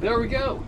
there we go.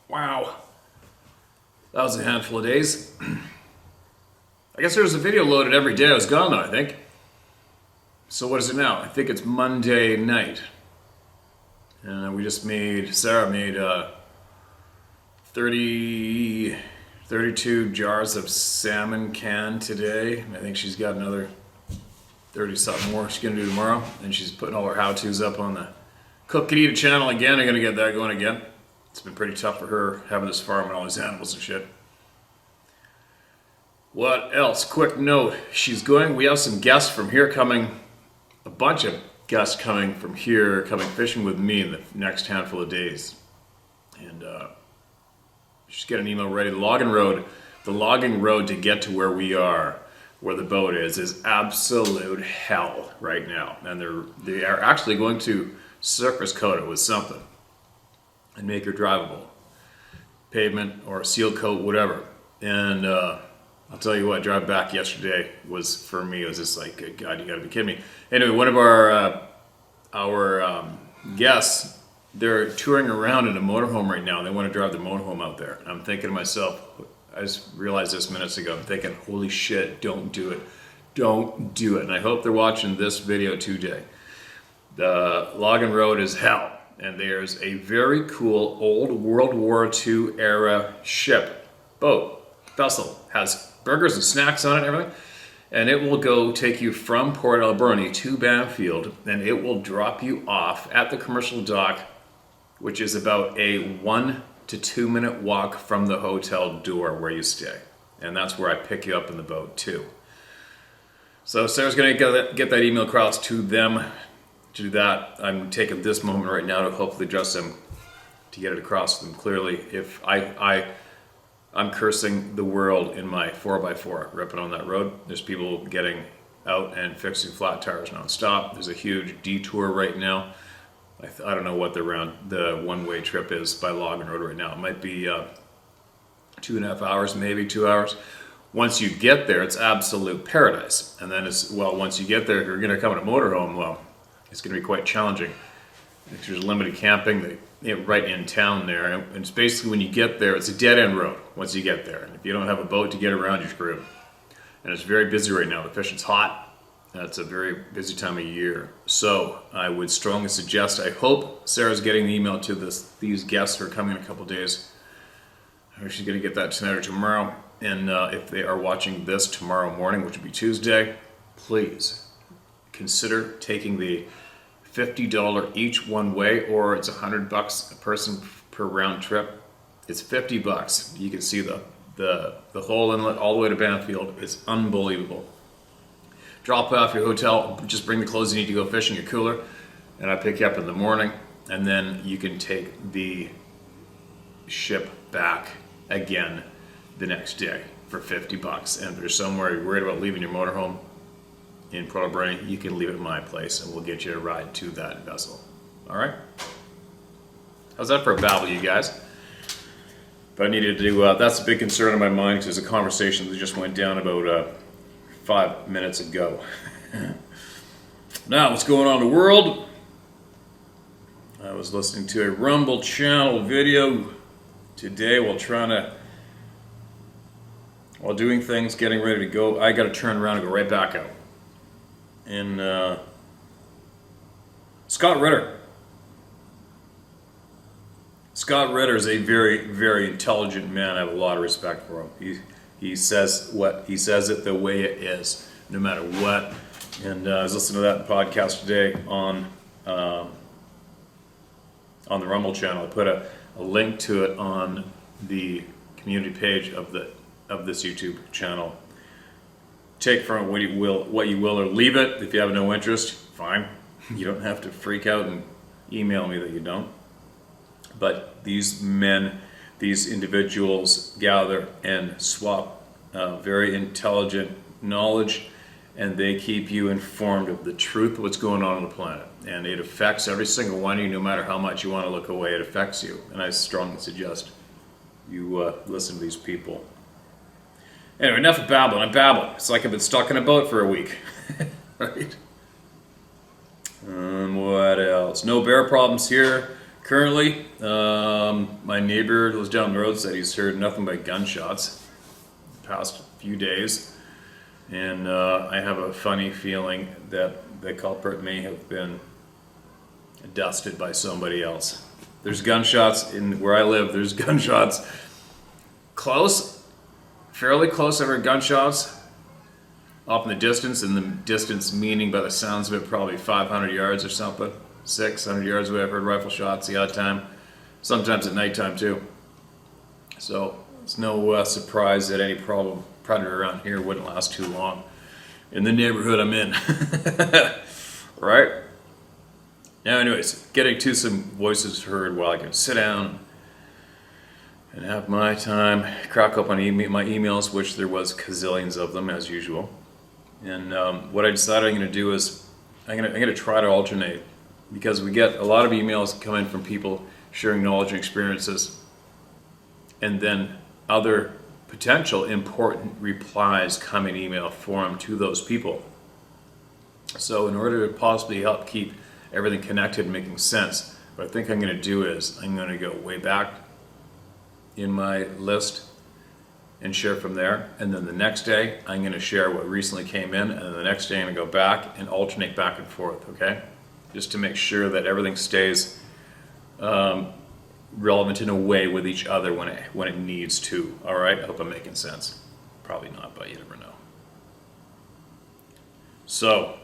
Wow, that was a handful of days. I guess there was a video loaded every day I was gone though, I think. So what is it now? I think it's Monday night. And Sarah made 32 jars of salmon canned today. I think she's got another 30 something more she's gonna do tomorrow. And she's putting all her how-tos up on the Cook and Eat channel again. I'm gonna get that going again. It's been pretty tough for her having this farm and all these animals and shit. What else? Quick note. We have some guests from here coming, a bunch of guests coming from here, coming fishing with me in the next handful of days. And she's getting an email ready. The logging road to get to where we are, where the boat is absolute hell right now. And they are actually going to surface coat it with something and make her drivable. Pavement or seal coat, whatever. And I'll tell you what, drive back yesterday was, for me, it was just like, God, you gotta be kidding me. Anyway, one of our guests, they're touring around in a motorhome right now. They want to drive the motorhome out there. And I'm thinking to myself, I just realized this minutes ago, I'm thinking, holy shit, don't do it. Don't do it. And I hope they're watching this video today. The logging road is hell. And there's a very cool old World War II era boat, vessel, has burgers and snacks on it and everything. And it will go take you from Port Alberni to Banfield, and it will drop you off at the commercial dock, which is about a 1 to 2 minute walk from the hotel door where you stay. And that's where I pick you up in the boat too. So Sarah's gonna get that email across to them. To do that, I'm taking this moment right now to hopefully address them, to get it across to them clearly. If I'm cursing the world in my 4x4 ripping on that road. There's people getting out and fixing flat tires non-stop. There's a huge detour right now. I don't know what the one-way trip is by Logan Road right now. It might be 2.5 hours, maybe 2 hours. Once you get there, it's absolute paradise. And then once you get there, if you're gonna come in a motorhome, well, it's gonna be quite challenging. There's limited camping right in town there. And it's basically, when you get there, it's a dead-end road once you get there. And if you don't have a boat to get around, you're screwed. And it's very busy right now. The fishing's hot. That's a very busy time of year. So I would strongly suggest, I hope Sarah's getting the email to these guests who are coming in a couple days. She's going to get that tonight or tomorrow. And if they are watching this tomorrow morning, which would be Tuesday, please consider taking the $50 each one way, or it's $100 a person per round trip. It's $50. You can see the whole inlet all the way to Banfield. It's unbelievable. Drop off your hotel, just bring the clothes you need to go fishing, your cooler, and I pick you up in the morning, and then you can take the ship back again the next day for $50. And if there's somewhere you're worried about leaving your motorhome in Port Alberni, you can leave it at my place, and we'll get you a ride to that vessel. All right? How's that for a babble, you guys? But I needed to do, that's a big concern in my mind, because there's a conversation that just went down about 5 minutes ago. Now, what's going on in the world? I was listening to a Rumble channel video today while doing things, getting ready to go. I got to turn around and go right back out. And Scott Ritter. Scott Ritter is a very, very intelligent man. I have a lot of respect for him. He says it the way it is, no matter what. And I was listening to that podcast today on the Rumble channel. I put a link to it on the community page of this YouTube channel. Take from it what you will, or leave it. If you have no interest, fine. You don't have to freak out and email me that you don't. But these men, these individuals gather and swap very intelligent knowledge, and they keep you informed of the truth of what's going on the planet. And it affects every single one of you, no matter how much you want to look away, it affects you. And I strongly suggest you listen to these people. Anyway, enough of babbling. I'm babbling. It's like I've been stuck in a boat for a week. Right? What else? No bear problems here currently. My neighbor who lives down the road said he's heard nothing but gunshots the past few days. And I have a funny feeling that the culprit may have been dusted by somebody else. There's gunshots in where I live. There's gunshots close, fairly close. I've heard gunshots off in the distance, and the distance meaning by the sounds of it probably 500 yards or something, 600 yards away. I've heard rifle shots the odd time, sometimes at nighttime too. So it's no surprise that any predator around here wouldn't last too long in the neighborhood I'm in. Right? Now anyways, getting to some voices heard while I can sit down and have my time, crack up on my emails, which there was gazillions of them as usual. And what I decided I'm going to do is I'm going to try to alternate, because we get a lot of emails come in from people sharing knowledge and experiences, and then other potential important replies come in email form to those people. So in order to possibly help keep everything connected and making sense, what I think I'm going to do is I'm going to go way back in my list and share from there, and then the next day I'm going to share what recently came in, and then the next day I'm going to go back and alternate back and forth, okay? Just to make sure that everything stays relevant in a way with each other when it needs to. All right, I hope I'm making sense. Probably not, but you never know. So,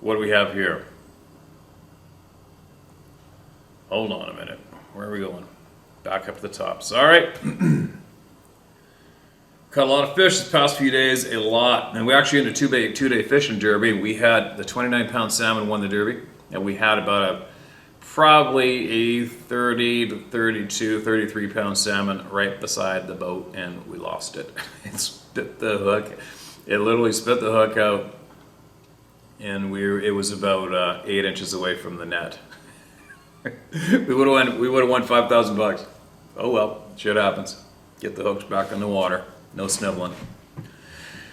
what do we have here? Hold on a minute. Where are we going? Back up to the top. Sorry. Caught a lot of fish this past few days, a lot. And we actually had a two-day fishing derby. We had the 29-pound salmon won the derby, and we had about probably a 30 to 32, 33-pound salmon right beside the boat, and we lost it. It spit the hook. It literally spit the hook out, and it was about 8 inches away from the net. We would have won $5,000. Oh well, shit happens. Get the hooks back in the water. No sniveling.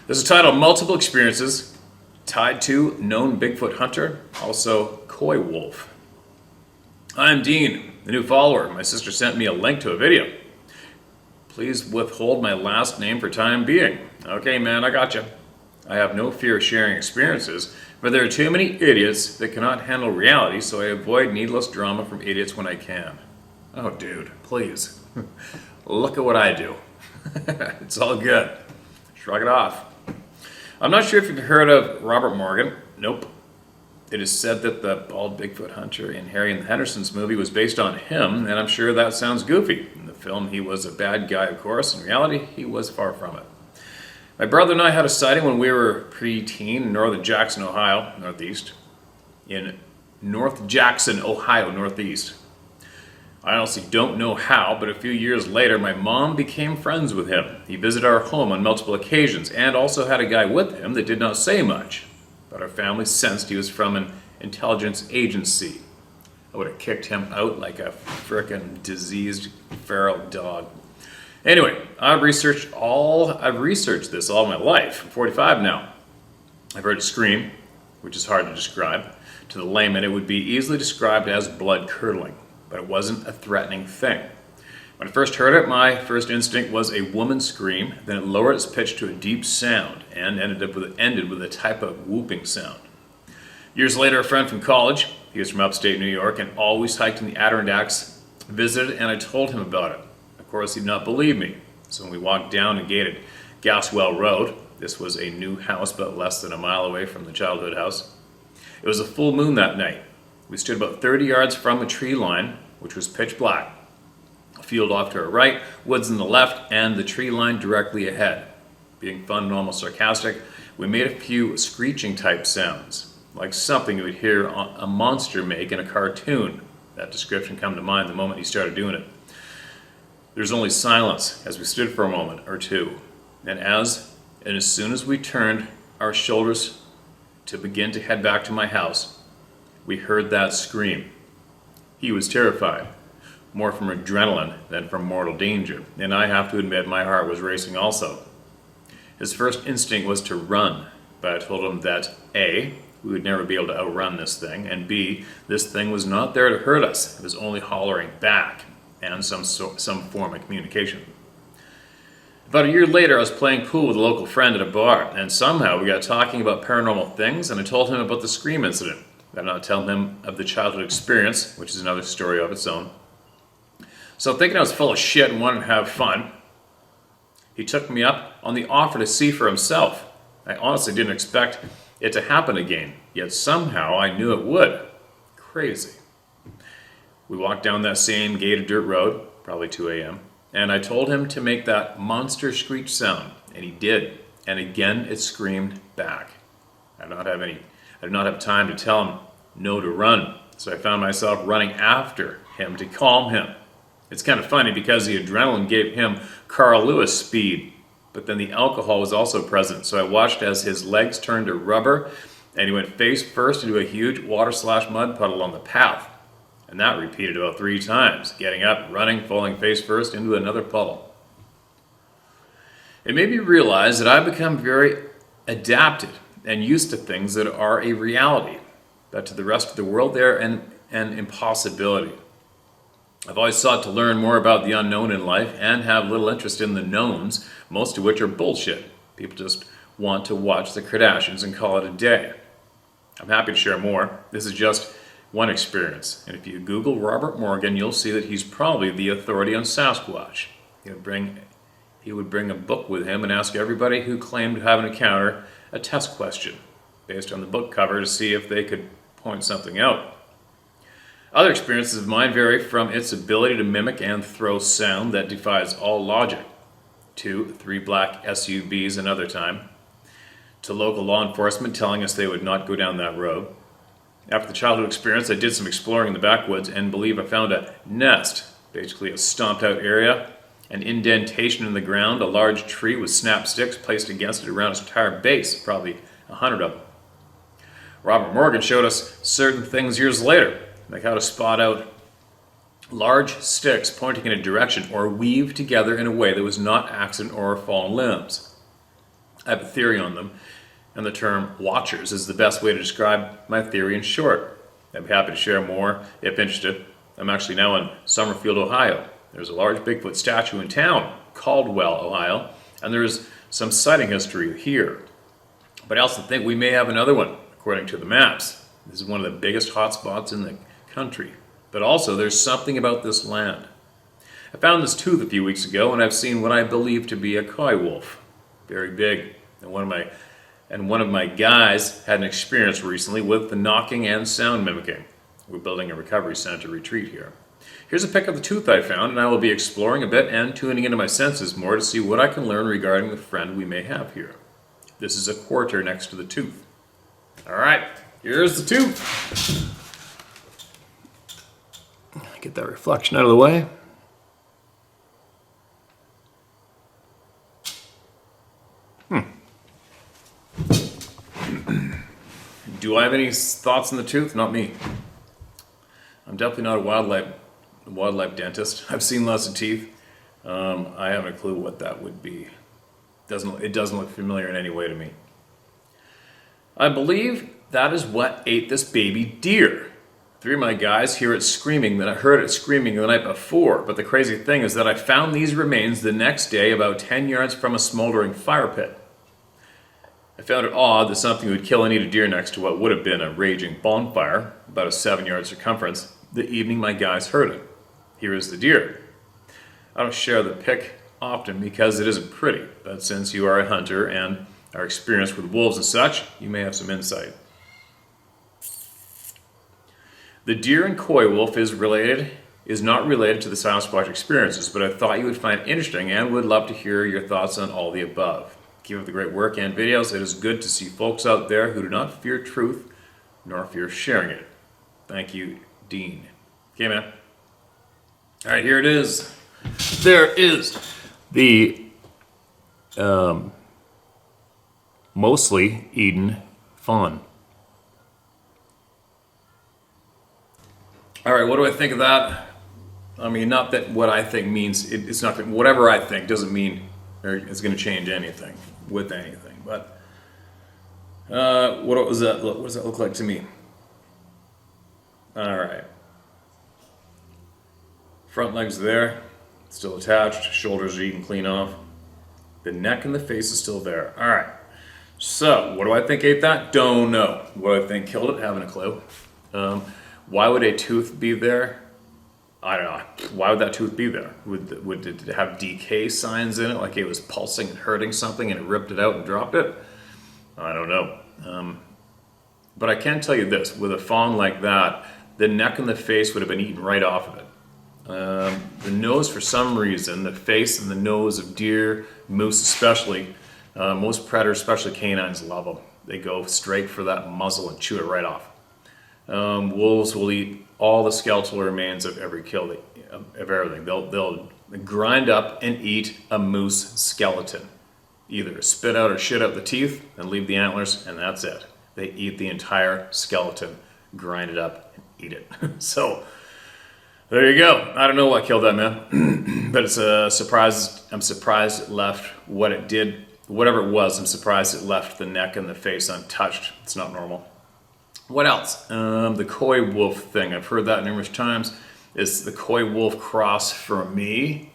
This is titled Multiple Experiences Tied to Known Bigfoot Hunter, also Coy Wolf. I'm Dean, the new follower. My sister sent me a link to a video. Please withhold my last name for time being. Okay, man, I got you. I have no fear of sharing experiences, but there are too many idiots that cannot handle reality, so I avoid needless drama from idiots when I can. Oh, dude, please. Look at what I do. It's all good. Shrug it off. I'm not sure if you've heard of Robert Morgan. Nope. It is said that the bald Bigfoot hunter in Harry and the Hendersons movie was based on him, and I'm sure that sounds goofy. In the film, he was a bad guy, of course. In reality, he was far from it. My brother and I had a sighting when we were pre-teen in northern Jackson, Ohio, northeast. In North Jackson, Ohio, northeast. I honestly don't know how, but a few years later, my mom became friends with him. He visited our home on multiple occasions and also had a guy with him that did not say much. But our family sensed he was from an intelligence agency. I would have kicked him out like a frickin' diseased feral dog. Anyway, I've researched this all my life. I'm 45 now. I've heard it scream, which is hard to describe. To the layman, it would be easily described as blood-curdling, but it wasn't a threatening thing. When I first heard it, my first instinct was a woman's scream, then it lowered its pitch to a deep sound and ended with a type of whooping sound. Years later, a friend from college, he was from upstate New York and always hiked in the Adirondacks, visited, and I told him about it. Of course, he did not believe me, so when we walked down a gated Gaswell Road, this was a new house but less than a mile away from the childhood house. It was a full moon that night. We stood about 30 yards from a tree line, which was pitch black. A field off to our right, woods on the left, and the tree line directly ahead. Being fun and almost sarcastic, we made a few screeching type sounds, like something you would hear a monster make in a cartoon. That description came to mind the moment he started doing it. There was only silence as we stood for a moment or two, and as soon as we turned our shoulders to begin to head back to my house, we heard that scream. He was terrified, more from adrenaline than from mortal danger, and I have to admit my heart was racing also. His first instinct was to run, but I told him that A, we would never be able to outrun this thing, and B, this thing was not there to hurt us. It was only hollering back, and some form of communication. About a year later, I was playing pool with a local friend at a bar, and somehow we got talking about paranormal things, and I told him about the scream incident. I did not tell him of the childhood experience, which is another story of its own. So thinking I was full of shit and wanted to have fun, he took me up on the offer to see for himself. I honestly didn't expect it to happen again, yet somehow I knew it would. Crazy. We walked down that same gated dirt road, probably 2 a.m., and I told him to make that monster screech sound, and he did. And again, it screamed back. I did not have time to tell him no to run, so I found myself running after him to calm him. It's kind of funny because the adrenaline gave him Carl Lewis speed, but then the alcohol was also present, so I watched as his legs turned to rubber, and he went face first into a huge water/mud puddle on the path. And that repeated about 3 times, getting up, running, falling face first into another puddle. It made me realize that I've become very adapted and used to things that are a reality, but to the rest of the world they're an impossibility. I've always sought to learn more about the unknown in life and have little interest in the knowns, most of which are bullshit. People just want to watch the Kardashians and call it a day. I'm happy to share more. This is just one experience, and if you Google Robert Morgan, you'll see that he's probably the authority on Sasquatch. He would bring a book with him and ask everybody who claimed to have an encounter a test question based on the book cover to see if they could point something out. Other experiences of mine vary from its ability to mimic and throw sound that defies all logic, to 3 black SUVs another time, to local law enforcement telling us they would not go down that road. After the childhood experience, I did some exploring in the backwoods and believe I found a nest, basically a stomped out area, an indentation in the ground, a large tree with snap sticks placed against it around its entire base, probably 100 of them. Robert Morgan showed us certain things years later, like how to spot out large sticks pointing in a direction or weave together in a way that was not accident or fallen limbs. I have a theory on them, and the term watchers is the best way to describe my theory in short. I'd be happy to share more if interested. I'm actually now in Summerfield, Ohio. There's a large Bigfoot statue in town, Caldwell, Ohio, and there's some sighting history here. But I also think we may have another one, according to the maps. This is one of the biggest hotspots in the country. But also, there's something about this land. I found this tooth a few weeks ago, and I've seen what I believe to be a coy wolf. Very big. And one of my guys had an experience recently with the knocking and sound mimicking. We're building a recovery center retreat here. Here's a pic of the tooth I found, and I will be exploring a bit and tuning into my senses more to see what I can learn regarding the friend we may have here. This is a quarter next to the tooth. All right, here's the tooth. Get that reflection out of the way. Do I have any thoughts on the tooth? Not me. I'm definitely not a wildlife dentist. I've seen lots of teeth. I haven't a clue what that would be. It doesn't look familiar in any way to me. I believe that is what ate this baby deer. 3 of my guys heard it screaming the night before, but the crazy thing is that I found these remains the next day about 10 yards from a smoldering fire pit. I found it odd that something would kill and eat a deer next to what would have been a raging bonfire, about a 7-yard circumference, the evening my guys heard it. Here is the deer. I don't share the pic often because it isn't pretty, but since you are a hunter and are experienced with wolves and such, you may have some insight. The deer and coy wolf is not related to the Sasquatch experiences, but I thought you would find it interesting and would love to hear your thoughts on all the above. Keep up the great work and videos. It is good to see folks out there who do not fear truth nor fear sharing it. Thank you, Dean. Okay, man. All right, here it is. There is the mostly Eden fawn. All right, what do I think of that? I mean, not that what I think means, it's not that whatever I think doesn't mean it's going to change anything with anything. But what does that look like to me? All right. Front legs there, still attached. Shoulders are eaten clean off. The neck and the face is still there. All right. So, what do I think ate that? Don't know. What do I think killed it? Haven't a clue. Why would a tooth be there? I don't know. Why would that tooth be there? Would it have decay signs in it, like it was pulsing and hurting something and it ripped it out and dropped it? I don't know. But I can tell you this, with a fawn like that, the neck and the face would have been eaten right off of it. The nose, for some reason, the face and the nose of deer, moose especially, most predators, especially canines, love them. They go straight for that muzzle and chew it right off. Wolves will eat all the skeletal remains of every kill, of everything. They'll grind up and eat a moose skeleton. Either spit out or shit out the teeth and leave the antlers, and that's it. They eat the entire skeleton, grind it up, and eat it. So, there you go. I don't know what killed that man, but it's a surprise. I'm surprised it left what it did, whatever it was. I'm surprised it left the neck and the face untouched. It's not normal. What else? The coy wolf thing. I've heard that numerous times. It's the coy wolf cross for me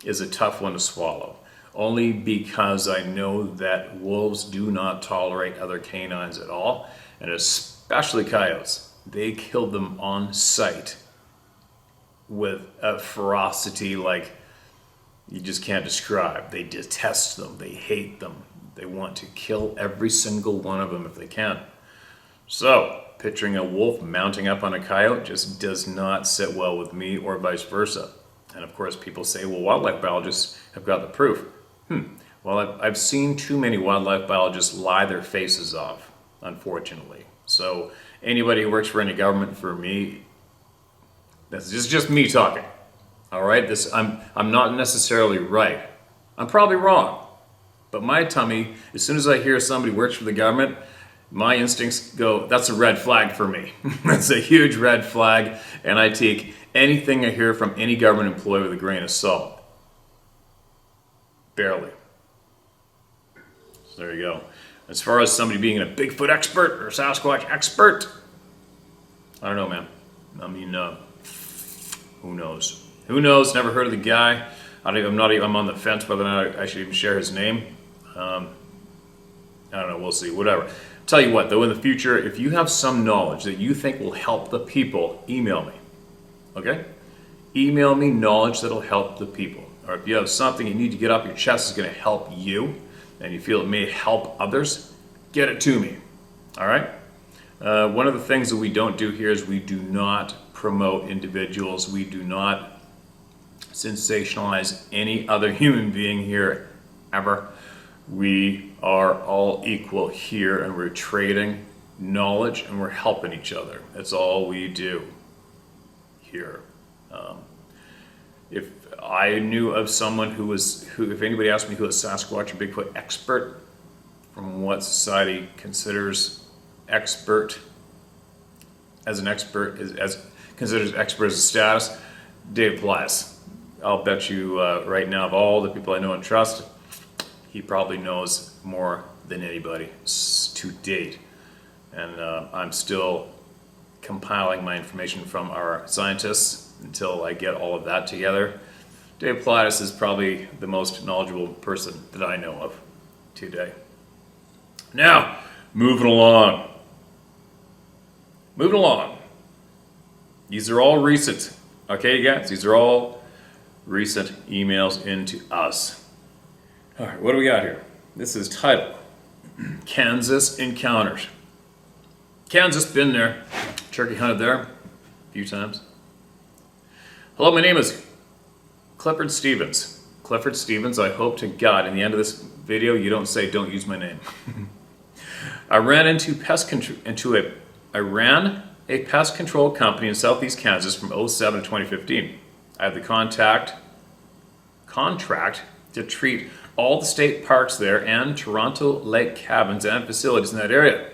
is a tough one to swallow. Only because I know that wolves do not tolerate other canines at all, and especially coyotes. They killed them on sight with a ferocity like you just can't describe. They detest them. They hate them. They want to kill every single one of them if they can. So, picturing a wolf mounting up on a coyote just does not sit well with me or vice versa. And of course people say, well, wildlife biologists have got the proof. Well, I've seen too many wildlife biologists lie their faces off, unfortunately. So anybody who works for any government, for me, this is just me talking. All right, I'm not necessarily right. I'm probably wrong. But my tummy, as soon as I hear somebody works for the government, my instincts go, that's a red flag for me. That's a huge red flag, and I take anything I hear from any government employee with a grain of salt. Barely. So there you go. As far as somebody being a Bigfoot expert or Sasquatch expert, I don't know, man. I mean, who knows? Who knows? Never heard of the guy. I'm on the fence whether or not I should even share his name. I I don't know, we'll see, whatever. Tell you what, though, in the future, if you have some knowledge that you think will help the people, email me, okay? Email me knowledge that'll help the people. Or if you have something you need to get off your chest that's going to help you, and you feel it may help others, get it to me, all right? One of the things that we don't do here is we do not promote individuals. We do not sensationalize any other human being here, ever. We are all equal here, and we're trading knowledge and we're helping each other. That's all we do here. If I knew of someone who, if anybody asked me who a Sasquatch or Bigfoot expert, from what society considers expert as an expert, considers expert as a status, Dave Plies. I'll bet you right now, of all the people I know and trust, he probably knows more than anybody to date. And I'm still compiling my information from our scientists until I get all of that together. Dave Plies is probably the most knowledgeable person that I know of today. Now, moving along. Moving along. These are all recent. Okay, guys? These are all recent emails into us. All right, what do we got here? This is titled Kansas Encounters. Kansas, been there. Turkey hunted there a few times. Hello, my name is Clifford Stevens. Clifford Stevens, I hope to God in the end of this video you don't say don't use my name. I ran a pest control company in southeast Kansas from 2007 to 2015. I had the contract to treat all the state parks there and Toronto lake cabins and facilities in that area.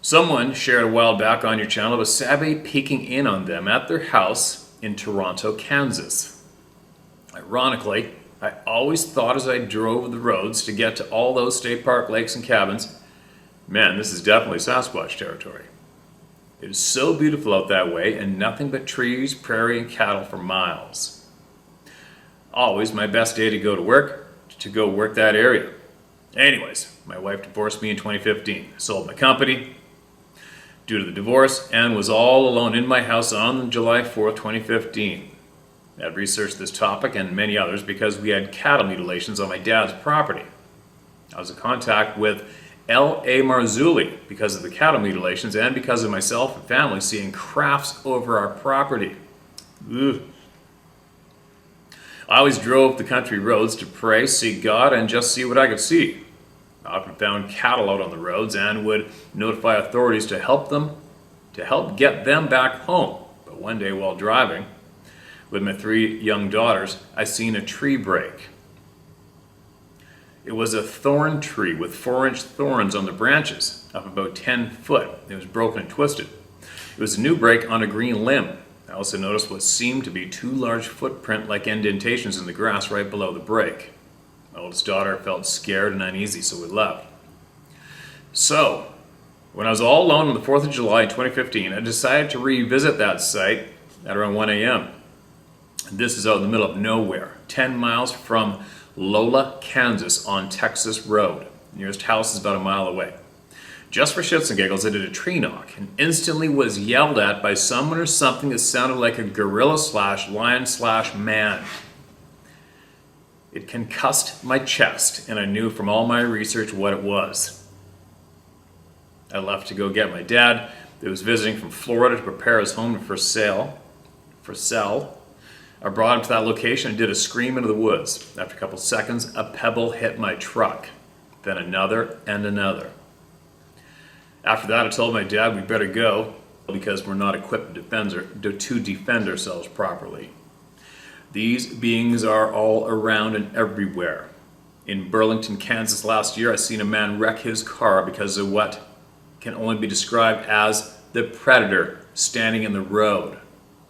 Someone shared a while back on your channel was savvy peeking in on them at their house in Toronto, Kansas. Ironically, I always thought as I drove the roads to get to all those state park lakes and cabins, man, this is definitely Sasquatch territory. It is so beautiful out that way and nothing but trees, prairie, and cattle for miles. Always my best day to go work that area. Anyways, my wife divorced me in 2015. Sold my company due to the divorce and was all alone in my house on July 4th, 2015. I've researched this topic and many others because we had cattle mutilations on my dad's property. I was in contact with L.A. Marzulli because of the cattle mutilations and because of myself and family seeing crafts over our property. Ugh. I always drove the country roads to pray, see God, and just see what I could see. I often found cattle out on the roads and would notify authorities to help get them back home. But one day while driving with my 3 young daughters, I seen a tree break. It was a thorn tree with 4-inch thorns on the branches, up about 10 foot. It was broken and twisted. It was a new break on a green limb. I also noticed what seemed to be 2 large footprint-like indentations in the grass right below the break. My oldest daughter felt scared and uneasy, so we left. So, when I was all alone on the 4th of July in 2015, I decided to revisit that site at around 1 a.m. This is out in the middle of nowhere, 10 miles from Lola, Kansas on Texas Road. The nearest house is about a mile away. Just for shits and giggles, I did a tree knock and instantly was yelled at by someone or something that sounded like a gorilla/lion/man. It concussed my chest, and I knew from all my research what it was. I left to go get my dad, that was visiting from Florida to prepare his home for sale. I brought him to that location and did a scream into the woods. After a couple seconds, a pebble hit my truck, then another and another. After that, I told my dad we better go because we're not equipped to defend ourselves properly. These beings are all around and everywhere. In Burlington, Kansas last year, I seen a man wreck his car because of what can only be described as the predator standing in the road.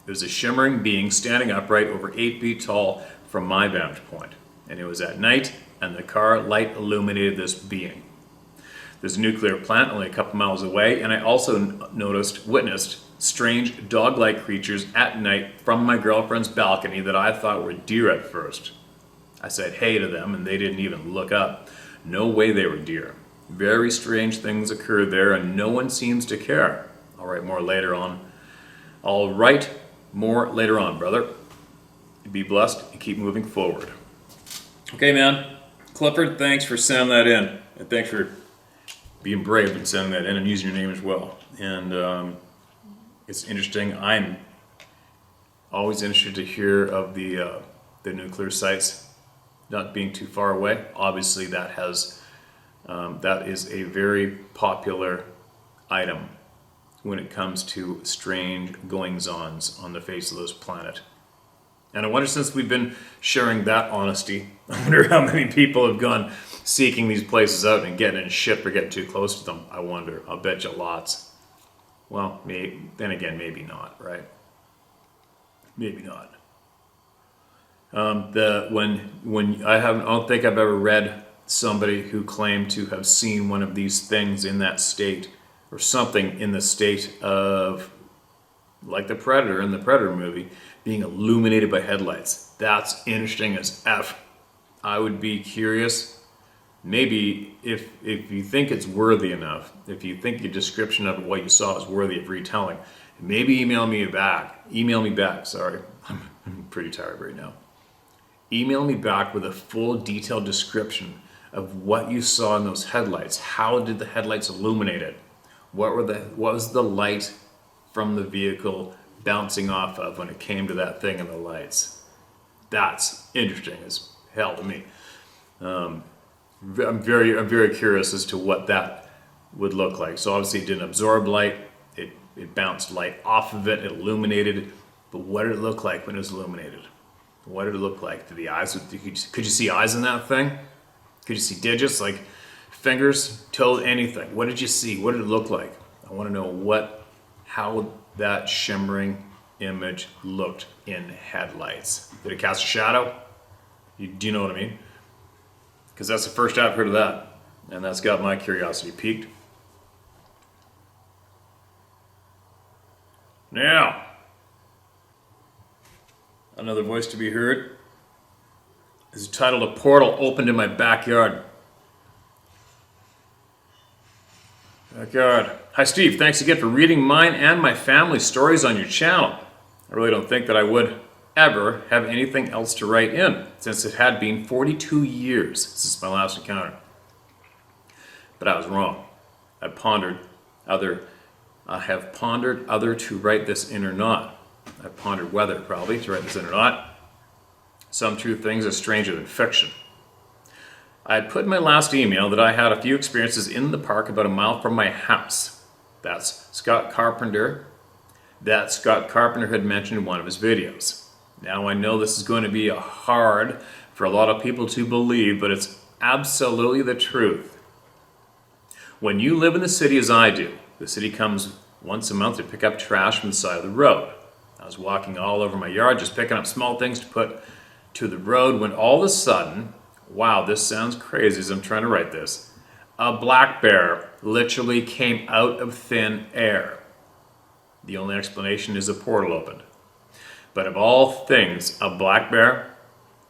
It was a shimmering being standing upright over 8 feet tall from my vantage point. And it was at night, and the car light illuminated this being. There's a nuclear plant only a couple miles away, and I also witnessed strange dog-like creatures at night from my girlfriend's balcony that I thought were deer at first. I said hey to them, and they didn't even look up. No way they were deer. Very strange things occur there, and no one seems to care. I'll write more later on. I'll write more later on, brother. Be blessed and keep moving forward. Okay, man. Clifford, thanks for sending that in. And thanks for being brave and sending that in and using your name as well. And it's interesting. I'm always interested to hear of the nuclear sites not being too far away. Obviously, that is a very popular item when it comes to strange goings-ons on the face of this planet. And I wonder, since we've been sharing that honesty, I wonder how many people have gone seeking these places out and getting in ship or getting too close to them. I wonder. I'll bet you lots. Well, then again, maybe not, right? Maybe not. I don't think I've ever read somebody who claimed to have seen one of these things in that state, or something in the state of, like the Predator in the Predator movie, being illuminated by headlights. That's interesting as F. I would be curious. Maybe if you think it's worthy enough, if you think the description of what you saw is worthy of retelling, maybe email me back, sorry. I'm pretty tired right now. Email me back with a full detailed description of what you saw in those headlights. How did the headlights illuminate it? What was the light from the vehicle bouncing off of when it came to that thing in the lights? That's interesting as hell to me. I'm very curious as to what that would look like. So obviously it didn't absorb light. It bounced light off of it. It illuminated. But what did it look like when it was illuminated? What did it look like? Could you see eyes in that thing? Could you see digits, like fingers, toes, anything? What did you see? What did it look like? I want to know how that shimmering image looked in headlights. Did it cast a shadow? Do you know what I mean? Because that's the first I've heard of that, and that's got my curiosity piqued. Now, another voice to be heard is titled "A Portal Opened in My Backyard." Hi Steve, thanks again for reading mine and my family's stories on your channel. I really don't think that I would ever have anything else to write in, since it had been 42 years since my last encounter. But I was wrong. I have pondered other to write this in or not. I pondered whether, probably, to write this in or not. Some true things are stranger than fiction. I had put in my last email that I had a few experiences in the park about a mile from my house. That Scott Carpenter had mentioned in one of his videos. Now I know this is going to be hard for a lot of people to believe, but it's absolutely the truth. When you live in the city as I do, the city comes once a month to pick up trash from the side of the road. I was walking all over my yard just picking up small things to put to the road when all of a sudden, wow, this sounds crazy as I'm trying to write this, a black bear literally came out of thin air. The only explanation is a portal opened. But of all things, a black bear,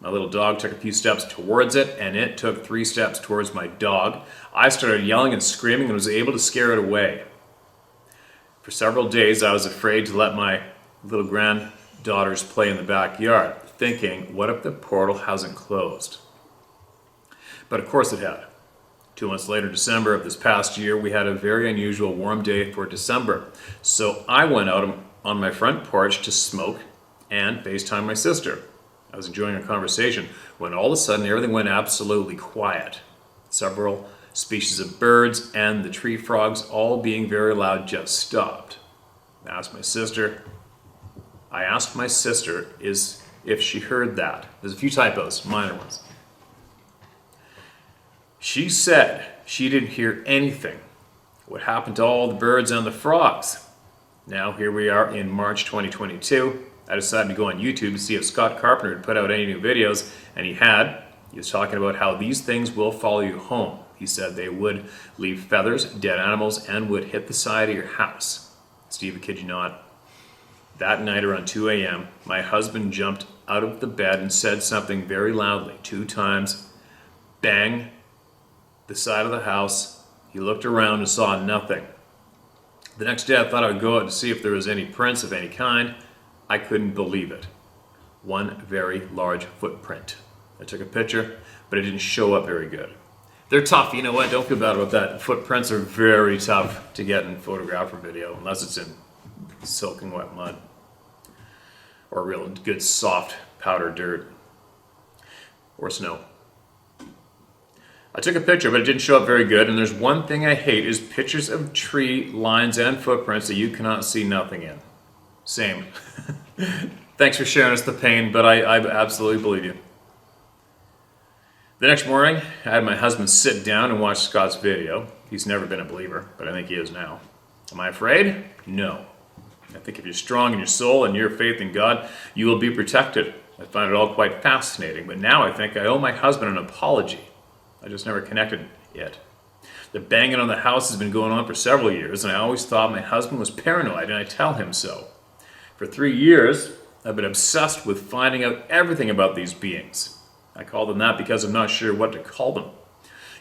my little dog took a few steps towards it, and it took 3 steps towards my dog. I started yelling and screaming and was able to scare it away. For several days, I was afraid to let my little granddaughters play in the backyard, thinking, what if the portal hasn't closed? But of course it had. 2 months later, December of this past year, we had a very unusual warm day for December. So I went out on my front porch to smoke and FaceTime my sister. I was enjoying a conversation when all of a sudden everything went absolutely quiet. Several species of birds and the tree frogs, all being very loud, just stopped. I asked my sister if she heard that. There's a few typos, minor ones. She said she didn't hear anything. What happened to all the birds and the frogs? Now here we are in March 2022. I decided to go on YouTube to see if Scott Carpenter had put out any new videos, and he had. He was talking about how these things will follow you home. He said they would leave feathers, dead animals, and would hit the side of your house. Steve, I kid you not. That night around 2 a.m., my husband jumped out of the bed and said something very loudly 2 times. Bang, the side of the house, He looked around and saw nothing. The next day I thought I would go out and see if there was any prints of any kind. I couldn't believe it. One very large footprint. I took a picture, but it didn't show up very good. They're tough, you know what? Don't feel bad about that. Footprints are very tough to get in photograph or video, unless it's in soaking wet mud or real good soft powder dirt or snow. I took a picture, but it didn't show up very good, and there's one thing I hate is pictures of tree lines and footprints that you cannot see nothing in. Same. Thanks for sharing us the pain, but I absolutely believe you. The next morning, I had my husband sit down and watch Scott's video. He's never been a believer, but I think he is now. Am I afraid? No. I think if you're strong in your soul and your faith in God, you will be protected. I find it all quite fascinating, but now I think I owe my husband an apology. I just never connected it. The banging on the house has been going on for several years, and I always thought my husband was paranoid, and I tell him so. For 3 years, I've been obsessed with finding out everything about these beings. I call them that because I'm not sure what to call them.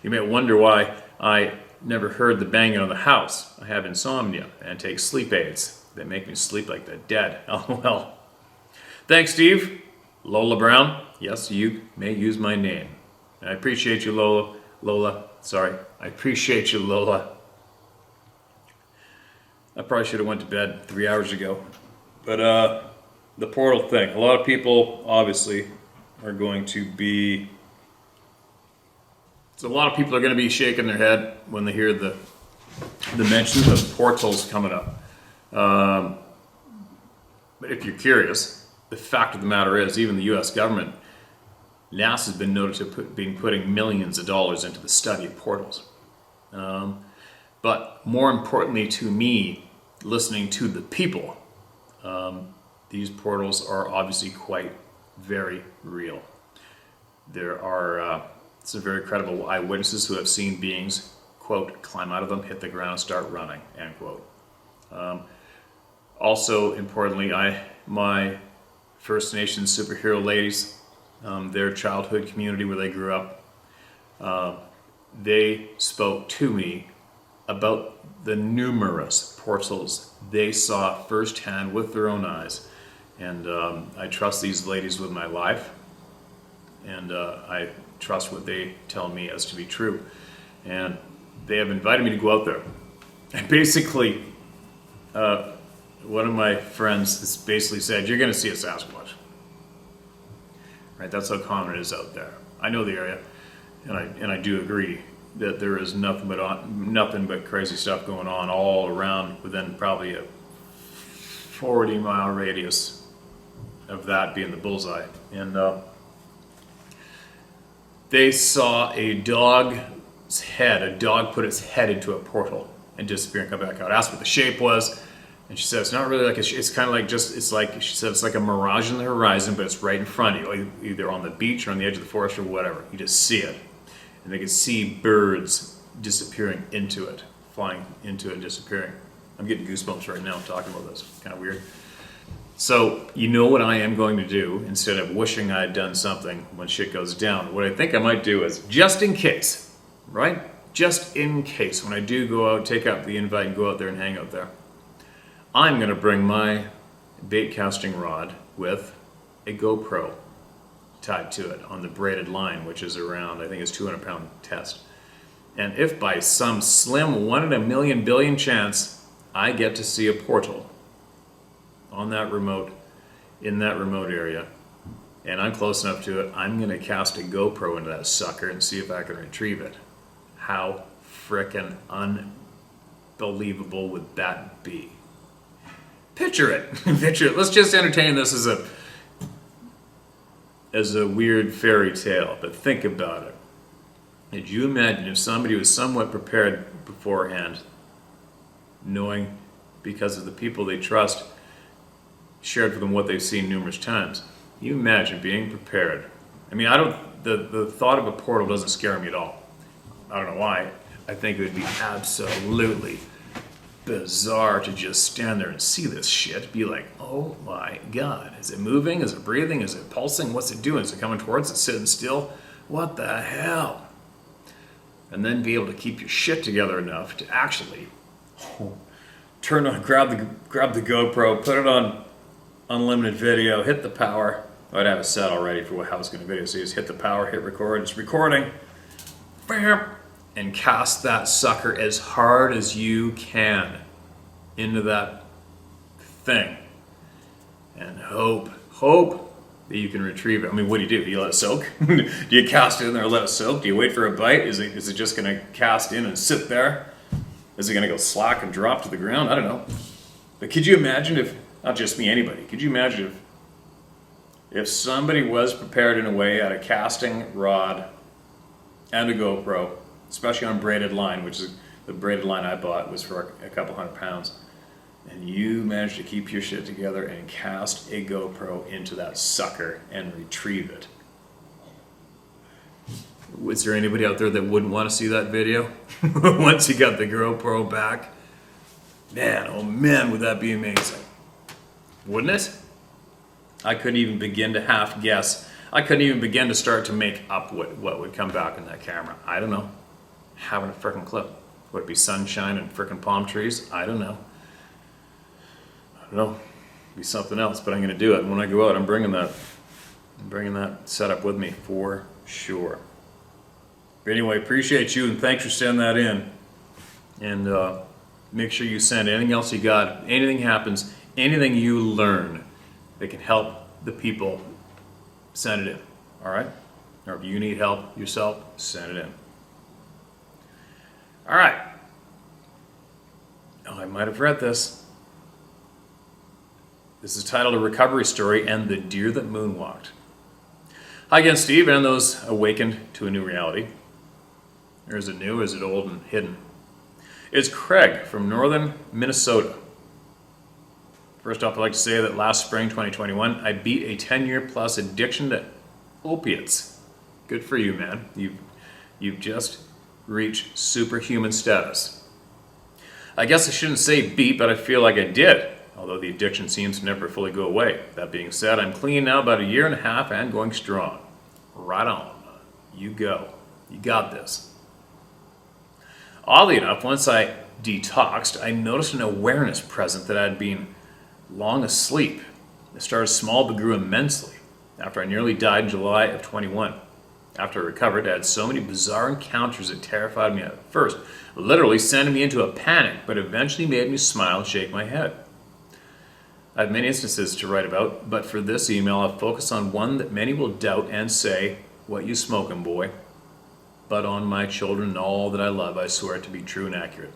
You may wonder why I never heard the banging on the house. I have insomnia and take sleep aids. They make me sleep like the dead. LOL. Thanks, Steve. Lola Brown. Yes, you may use my name. And I appreciate you, Lola. I appreciate you, Lola. I probably should have went to bed 3 hours ago. But the portal thing. A lot of people, obviously, are going to be... So a lot of people are going to be shaking their head when they hear the mention of portals coming up. But if you're curious, the fact of the matter is, even the U.S. government, NASA's been noted to be putting millions of dollars into the study of portals. But more importantly to me, listening to the people, these portals are obviously quite very real. There are some very credible eyewitnesses who have seen beings, quote, climb out of them, hit the ground, start running, end quote. Also, importantly, my First Nations superhero ladies, their childhood community where they grew up, they spoke to me about the numerous portals they saw firsthand with their own eyes. And I trust these ladies with my life, and I trust what they tell me as to be true. And they have invited me to go out there. And basically, one of my friends has basically said, you're going to see a Sasquatch. Right? That's how common it is out there. I know the area, and I do agree that there is nothing but crazy stuff going on all around within probably a 40-mile radius of that being the bullseye. And they saw a dog put its head into a portal and disappear and come back out. I asked what the shape was, and she said it's not really like it's kind of like she said it's like a mirage on the horizon, but it's right in front of you, either on the beach or on the edge of the forest or whatever. You just see it. And they could see birds disappearing into it, flying into it, disappearing. I'm getting goosebumps right now talking about this. Kind of weird. So, you know what I am going to do, instead of wishing I had done something when shit goes down, what I think I might do is, just in case, right? Just in case, when I do go out, take up the invite and go out there and hang out there, I'm going to bring my bait casting rod with a GoPro tied to it on the braided line, which is around, I think it's 200-pound test. And if by some slim 1 in a million billion chance I get to see a portal in that remote area, and I'm close enough to it, I'm going to cast a GoPro into that sucker and see if I can retrieve it. How frickin' unbelievable would that be? Picture it. Picture it. Let's just entertain this as a weird fairy tale, but think about it. Could you imagine if somebody was somewhat prepared beforehand, knowing because of the people they trust shared with them what they've seen numerous times? Can you imagine being prepared? I mean, the thought of a portal doesn't scare me at all. I don't know why. I think it would be absolutely bizarre to just stand there and see this shit. Be like, oh my God, is it moving? Is it breathing? Is it pulsing? What's it doing? Is it coming towards it? Sitting still? What the hell? and then be able to keep your shit together enough to actually turn on, grab the GoPro, put it on unlimited video, hit the power. I'd have it set already for how it's going to video. So you just hit the power, hit record, it's recording, and cast that sucker as hard as you can into that thing, and hope that you can retrieve it. I mean, what do? You let it soak? Do you cast it in there and let it soak? Do you wait for a bite? Is it just going to cast in and sit there? Is it going to go slack and drop to the ground? I don't know. But could you imagine if, not just me, anybody, could you imagine if somebody was prepared in a way, had a casting rod and a GoPro, especially on braided line, which is the braided line I bought was for a couple £100, and you managed to keep your shit together and cast a GoPro into that sucker and retrieve it. Is there anybody out there that wouldn't want to see that video? Once you got the GoPro back? Man, oh man, would that be amazing. Wouldn't it? I couldn't even begin to half guess. I couldn't even begin to start to make up what would come back in that camera. I don't know. Having a frickin' clip. Would it be sunshine and frickin' palm trees? I don't know. I don't know. It'd be something else, but I'm going to do it. And when I go out, I'm bringing that setup with me for sure. But anyway, appreciate you and thanks for sending that in. And make sure you send anything else you got. Anything happens, anything you learn that can help the people, send it in. All right? Or if you need help yourself, send it in. All right. Oh, I might have read this. This is titled A Recovery Story and the Deer That Moonwalked. Hi again, Steve, and those awakened to a new reality. Or is it new, or is it old and hidden? It's Craig from northern Minnesota. First off, I'd like to say that last spring, 2021, I beat a 10-year plus addiction to opiates. Good for you, man. You've just reached superhuman status. I guess I shouldn't say beat, but I feel like I did, although the addiction seems to never fully go away. That being said, I'm clean now about 1.5 years and going strong. Right on. You go. You got this. Oddly enough, once I detoxed, I noticed an awareness present that I'd been long asleep. It started small but grew immensely after I nearly died in July of 21. After I recovered, I had so many bizarre encounters that terrified me at first, literally sending me into a panic, but eventually made me smile and shake my head. I have many instances to write about, but for this email I'll focus on one that many will doubt and say, "What you smoking, boy?" But on my children and all that I love, I swear it to be true and accurate.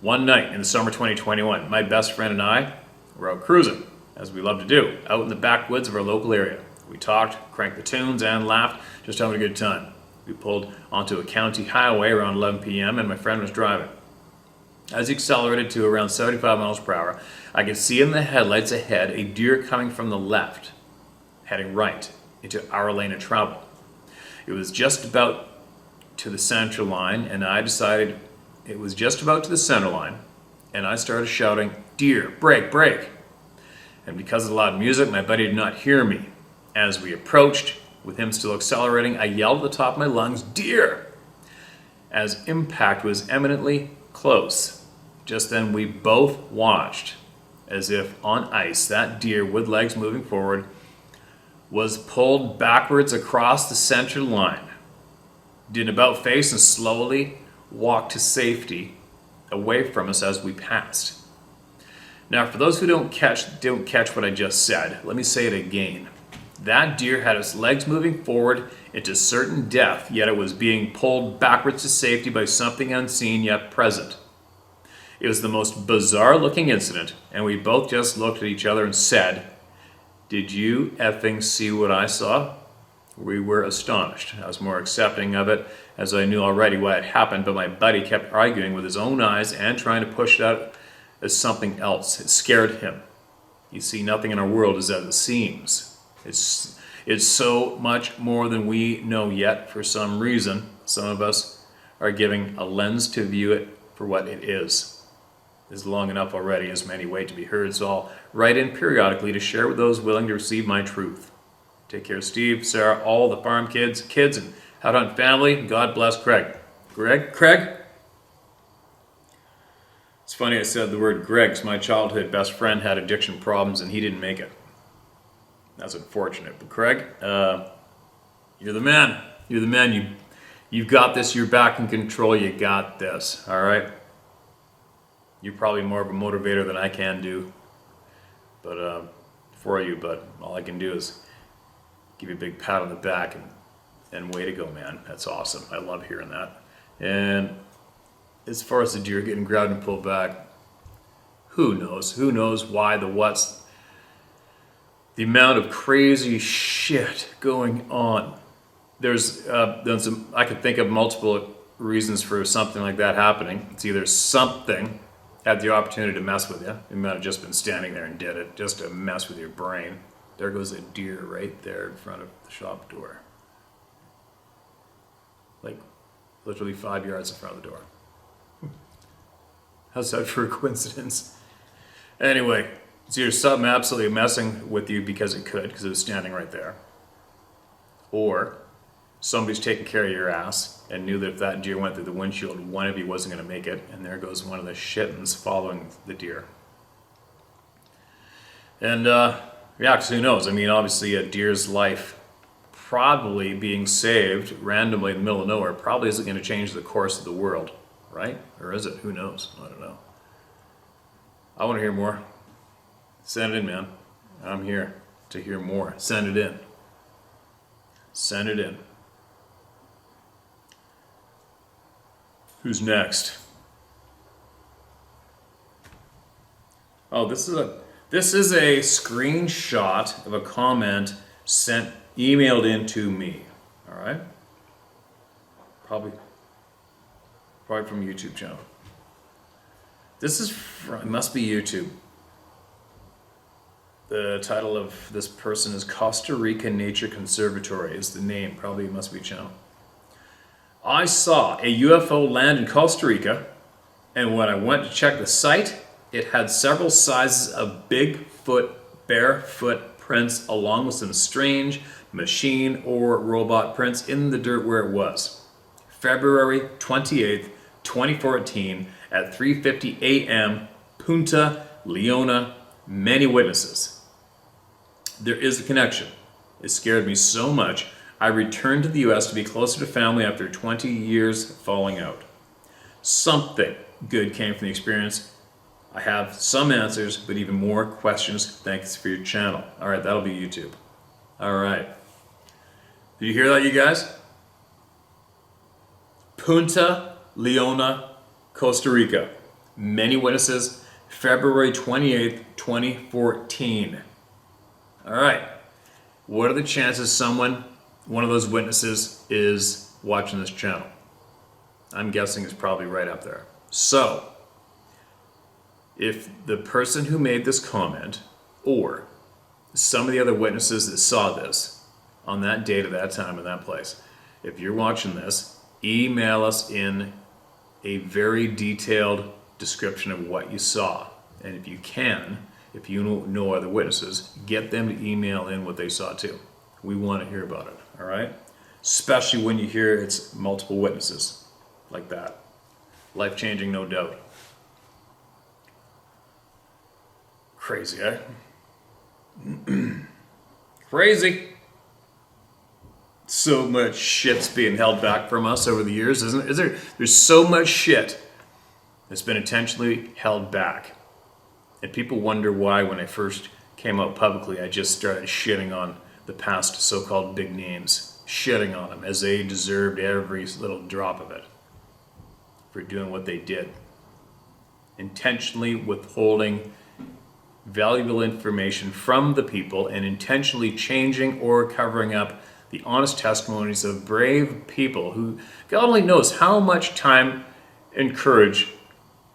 One night in the summer 2021, my best friend and I were out cruising, as we love to do, out in the backwoods of our local area. We talked, cranked the tunes, and laughed, just having a good time. We pulled onto a county highway around 11 p.m. and my friend was driving. As he accelerated to around 75 miles per hour, I could see in the headlights ahead a deer coming from the left, heading right into our lane of travel. It was just about to the center line, and I decided it was just about to the center line, and I started shouting, "Deer, brake, brake!" And because of the loud music, my buddy did not hear me. As we approached, with him still accelerating, I yelled at the top of my lungs, "Deer!" As impact was eminently close. Just then we both watched, as if on ice, that deer, with legs moving forward, was pulled backwards across the center line, did an about face and slowly walked to safety away from us as we passed. Now, for those who don't catch what I just said, let me say it again. That deer had its legs moving forward into certain death, yet it was being pulled backwards to safety by something unseen yet present. It was the most bizarre looking incident, and we both just looked at each other and said, "Did you effing see what I saw?" We were astonished. I was more accepting of it, as I knew already what had happened, but my buddy kept arguing with his own eyes and trying to push it out as something else. It scared him. You see, nothing in our world is as it seems. It's so much more than we know yet. For some reason, some of us are giving a lens to view it for what it is. It's long enough already, as many wait to be heard, so I'll write in periodically to share with those willing to receive my truth. Take care, Steve, Sarah, all the farm kids, and Out Hunt family. God bless Craig. Craig? It's funny I said the word Greg, 'cause my childhood best friend had addiction problems and he didn't make it. That's unfortunate. But Craig, you're the man. You're the man. You've got this. You're back in control. You got this. All right? You're probably more of a motivator than I can do. But for you, but all I can do is give you a big pat on the back and way to go, man. That's awesome. I love hearing that. And as far as the deer getting grabbed and pulled back, who knows? Who knows why, the what's, the amount of crazy shit going on. There's I could think of multiple reasons for something like that happening. It's either something had the opportunity to mess with you. It might have just been standing there and did it just to mess with your brain. There goes a deer right there in front of the shop door. Like literally 5 yards in front of the door. How's that for a coincidence? Anyway, it's either something absolutely messing with you because it could, because it was standing right there. Or somebody's taking care of your ass and knew that if that deer went through the windshield, one of you wasn't going to make it, and there goes one of the shittens following the deer. And yeah, because who knows? I mean, obviously a deer's life probably being saved randomly in the middle of nowhere probably isn't going to change the course of the world, right? Or is it? Who knows? I don't know. I want to hear more. Send it in, man. I'm here to hear more. Send it in. Send it in. Who's next? Oh, this is a screenshot of a comment emailed in to me. All right? Probably from YouTube channel. This is it must be YouTube. The title of this person is Costa Rica Nature Conservatory is the name. Probably must be channel. I saw a UFO land in Costa Rica, and when I went to check the site, it had several sizes of Bigfoot barefoot prints along with some strange machine or robot prints in the dirt where it was. February 28th, 2014 at 3:50 a.m. Punta Leona, many witnesses. There is a connection. It scared me so much, I returned to the U.S. to be closer to family after 20 years falling out. Something good came from the experience. I have some answers, but even more questions. Thanks for your channel. All right, that'll be YouTube. All right. Did you hear that, you guys? Punta Leona, Costa Rica. Many witnesses, February 28th, 2014. All right. What are the chances one of those witnesses is watching this channel? I'm guessing it's probably right up there. So, if the person who made this comment, or some of the other witnesses that saw this on that date at that time and that place, if you're watching this, email us in a very detailed description of what you saw. And if you can, if you know other witnesses, get them to email in what they saw too. We want to hear about it, all right? Especially when you hear it's multiple witnesses like that. Life-changing, no doubt. Crazy, eh? Crazy. So much shit's being held back from us over the years, isn't it? There's so much shit that's been intentionally held back. And people wonder why when I first came out publicly, I just started shitting on the past so-called big names. Shitting on them as they deserved every little drop of it for doing what they did. Intentionally withholding valuable information from the people and intentionally changing or covering up the honest testimonies of brave people who, God only knows how much time and courage,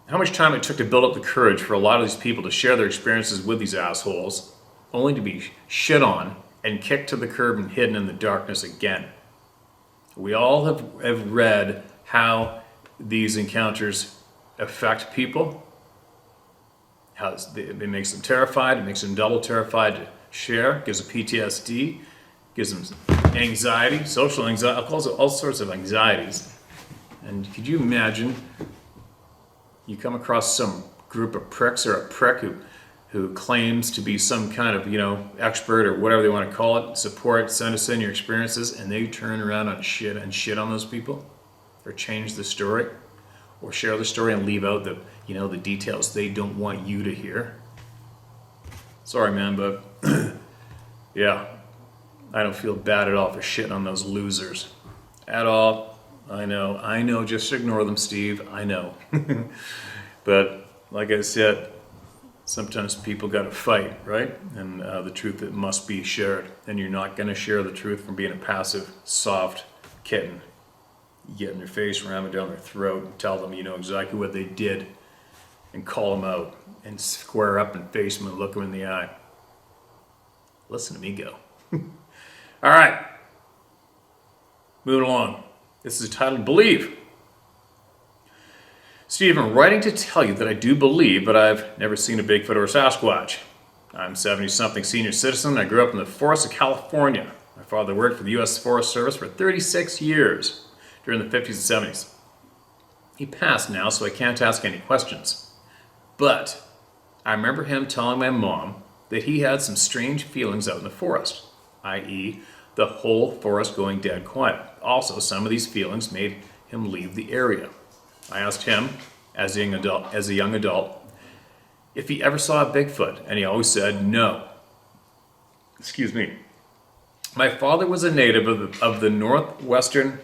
how much time it took to build up the courage for a lot of these people to share their experiences with these assholes, only to be shit on and kicked to the curb and hidden in the darkness again. We all have read how these encounters affect people. How it makes them terrified, it makes them double terrified to share, gives them PTSD, gives them anxiety, social anxiety, all sorts of anxieties. And could you imagine you come across some group of pricks or a prick who claims to be some kind of, expert or whatever they want to call it, support, send us in your experiences, and they turn around on shit on those people, or change the story, or share the story and leave out the details they don't want you to hear. Sorry, man, but yeah, I don't feel bad at all for shitting on those losers. At all. I know, just ignore them, Steve, I know. But, like I said, sometimes people got to fight, right? And the truth that must be shared. And you're not going to share the truth from being a passive, soft kitten. You get in their face, ram it down their throat, and tell them you know exactly what they did, and call them out, and square up and face them and look them in the eye. Listen to me go. All right. Moving along. This is titled Believe. Steve, I'm writing to tell you that I do believe, but I've never seen a Bigfoot or a Sasquatch. I'm 70-something senior citizen. I grew up in the forests of California. My father worked for the U.S. Forest Service for 36 years during the 50s and 70s. He passed now, so I can't ask any questions. But I remember him telling my mom that he had some strange feelings out in the forest, i.e., the whole forest going dead quiet. Also, some of these feelings made him leave the area. I asked him, as a young adult, if he ever saw a Bigfoot, and he always said no. Excuse me. My father was a native of the northwestern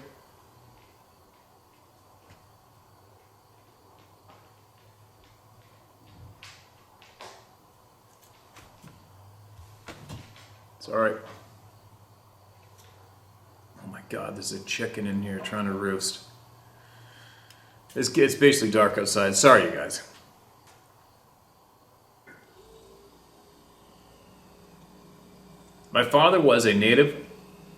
Sorry. Oh my God, there's a chicken in here trying to roost. It's basically dark outside. Sorry, you guys. My father was a native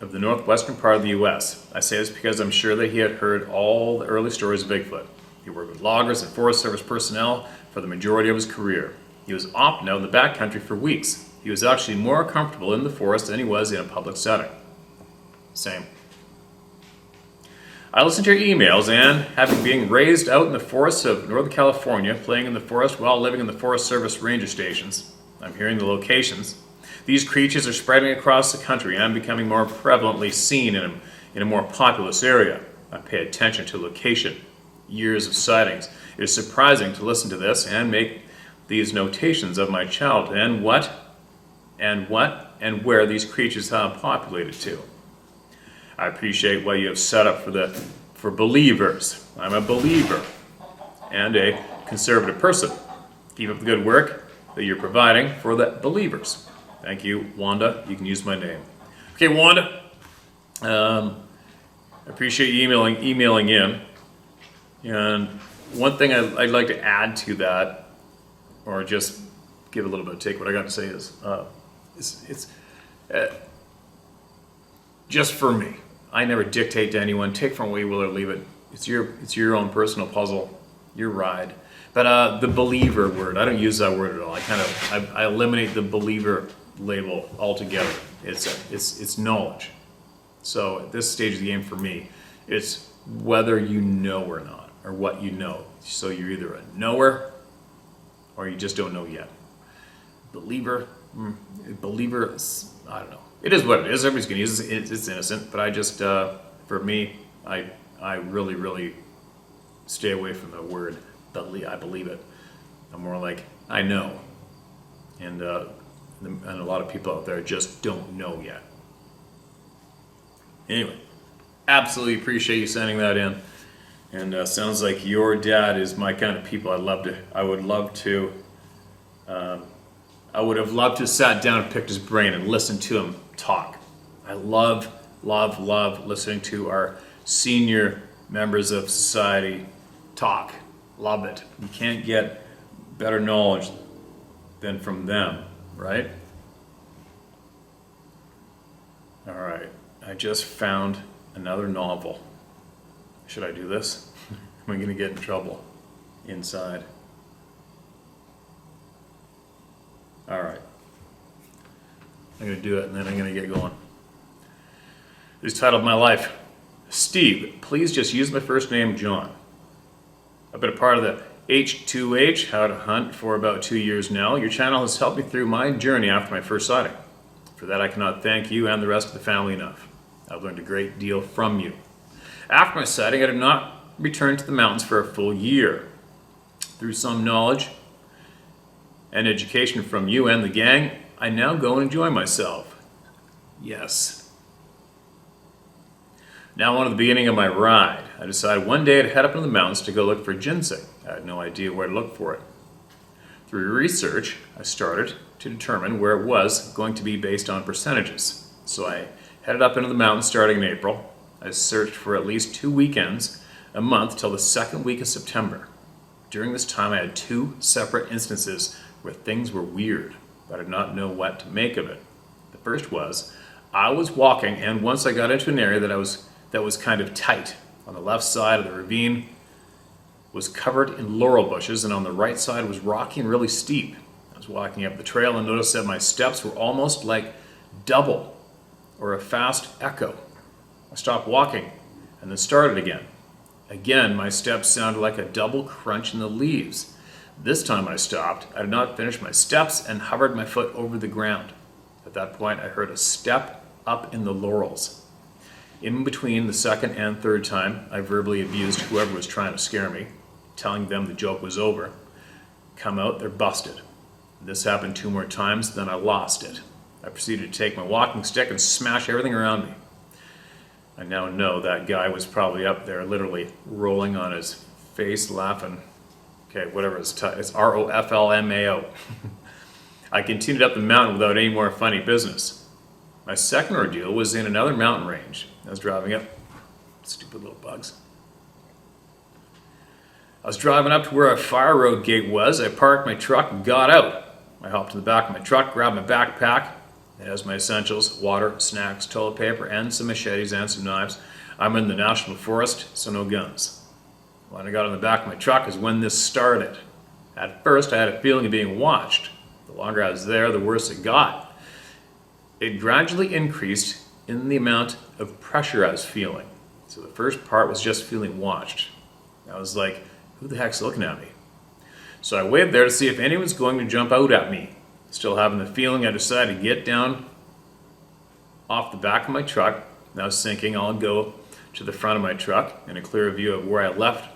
of the northwestern part of the U.S. I say this because I'm sure that he had heard all the early stories of Bigfoot. He worked with loggers and Forest Service personnel for the majority of his career. He was often out in the backcountry for weeks. He was actually more comfortable in the forest than he was in a public setting. Same. I listened to your emails, and having been raised out in the forests of Northern California, playing in the forest while living in the Forest Service ranger stations, I'm hearing the locations. These creatures are spreading across the country and becoming more prevalently seen in a more populous area. I pay attention to location, years of sightings. It is surprising to listen to this and make these notations of my childhood and what and where these creatures have populated to. I appreciate what you have set up for believers. I'm a believer and a conservative person. Keep up the good work that you're providing for the believers. Thank you, Wanda. You can use my name. Okay, Wanda. I appreciate you emailing in. And one thing I'd like to add to that, or just give a little bit of take, what I got to say is, it's just for me. I never dictate to anyone. Take from what you will or leave it. It's your own personal puzzle, your ride. But the believer word, I don't use that word at all. I eliminate the believer label altogether. It's knowledge. So at this stage of the game for me, it's whether you know or not, or what you know. So you're either a knower or you just don't know yet. Believer, I don't know. It is what it is. Everybody's going to use it. It's innocent. But I just, for me, I really, really stay away from the word I believe it. I'm more like, I know. And a lot of people out there just don't know yet. Anyway, absolutely appreciate you sending that in. And sounds like your dad is my kind of people. I would have loved to have sat down and picked his brain and listened to him talk. I love listening to our senior members of society talk. Love it. You can't get better knowledge than from them, right? All right. I just found another novel. Should I do this? Am I going to get in trouble inside? All right. I'm going to do it, and then I'm going to get going. It's titled My Life. Steve, please just use my first name, John. I've been a part of the H2H, How to Hunt, for about 2 years now. Your channel has helped me through my journey after my first sighting. For that, I cannot thank you and the rest of the family enough. I've learned a great deal from you. After my sighting, I did not return to the mountains for a full year. Through some knowledge and education from you and the gang, I now go and enjoy myself. Yes. Now on to the beginning of my ride. I decided one day to head up into the mountains to go look for ginseng. I had no idea where to look for it. Through research, I started to determine where it was going to be based on percentages. So I headed up into the mountains starting in April. I searched for at least 2 weekends a month till the second week of September. During this time, I had 2 separate instances where things were weird, but I did not know what to make of it. The first was, I was walking, and once I got into an area that was kind of tight. On the left side of the ravine was covered in laurel bushes, and on the right side was rocky and really steep. I was walking up the trail and noticed that my steps were almost like double or a fast echo. I stopped walking and then started again. Again, my steps sounded like a double crunch in the leaves. This time I stopped. I did not finish my steps and hovered my foot over the ground. At that point, I heard a step up in the laurels. In between the second and third time, I verbally abused whoever was trying to scare me, telling them the joke was over. Come out, they're busted. This happened 2 more times, then I lost it. I proceeded to take my walking stick and smash everything around me. I now know that guy was probably up there literally rolling on his face, laughing. Okay, whatever it's ROFLMAO. I continued up the mountain without any more funny business. My second ordeal was in another mountain range. I was driving up, stupid little bugs. I was driving up to where a fire road gate was. I parked my truck and got out. I hopped in the back of my truck, grabbed my backpack. It has my essentials, water, snacks, toilet paper, and some machetes and some knives. I'm in the national forest, so no guns. When I got in the back of my truck is when this started. At first, I had a feeling of being watched. The longer I was there, the worse it got. It gradually increased in the amount of pressure I was feeling. So the first part was just feeling watched. I was like, who the heck's looking at me? So I waited there to see if anyone's going to jump out at me. Still having the feeling, I decided to get down off the back of my truck. And I was thinking I'll go to the front of my truck in a clear view of where I left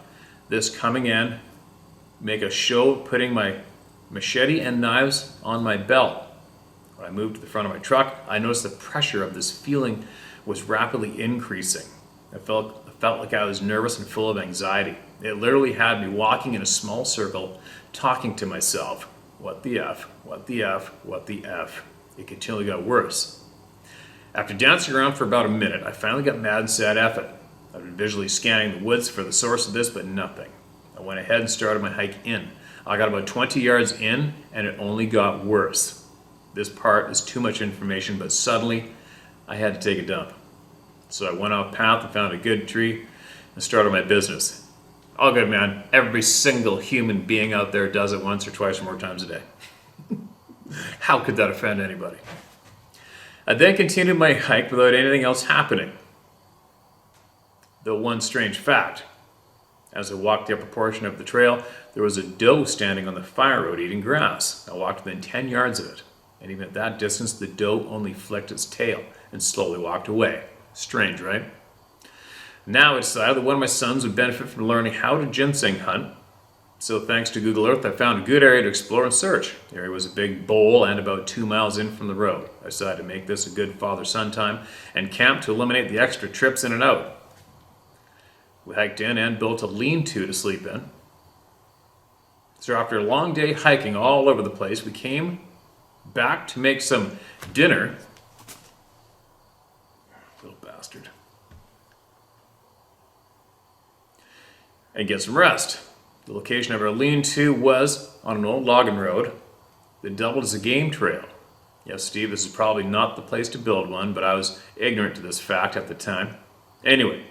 this coming in, make a show of putting my machete and knives on my belt. When I moved to the front of my truck, I noticed the pressure of this feeling was rapidly increasing. I felt like I was nervous and full of anxiety. It literally had me walking in a small circle, talking to myself. What the F, what the F, what the F. It continually got worse. After dancing around for about a minute, I finally got mad and said, F it. I've been visually scanning the woods for the source of this, but nothing. I went ahead and started my hike in. I got about 20 yards in, and it only got worse. This part is too much information, but suddenly I had to take a dump. So I went off path and found a good tree and started my business. All good, man. Every single human being out there does it once or twice or more times a day. How could that offend anybody? I then continued my hike without anything else happening. Though one strange fact, as I walked the upper portion of the trail, there was a doe standing on the fire road eating grass. I walked within 10 yards of it, and even at that distance, the doe only flicked its tail and slowly walked away. Strange, right? Now I decided that one of my sons would benefit from learning how to ginseng hunt. So thanks to Google Earth, I found a good area to explore and search. The area was a big bowl and about 2 miles in from the road. I decided to make this a good father-son time and camp to eliminate the extra trips in and out. We hiked in and built a lean-to to sleep in. So after a long day hiking all over the place, we came back to make some dinner. Little bastard. And get some rest. The location of our lean-to was on an old logging road that doubled as a game trail. Yes, Steve, this is probably not the place to build one, but I was ignorant to this fact at the time. Anyway,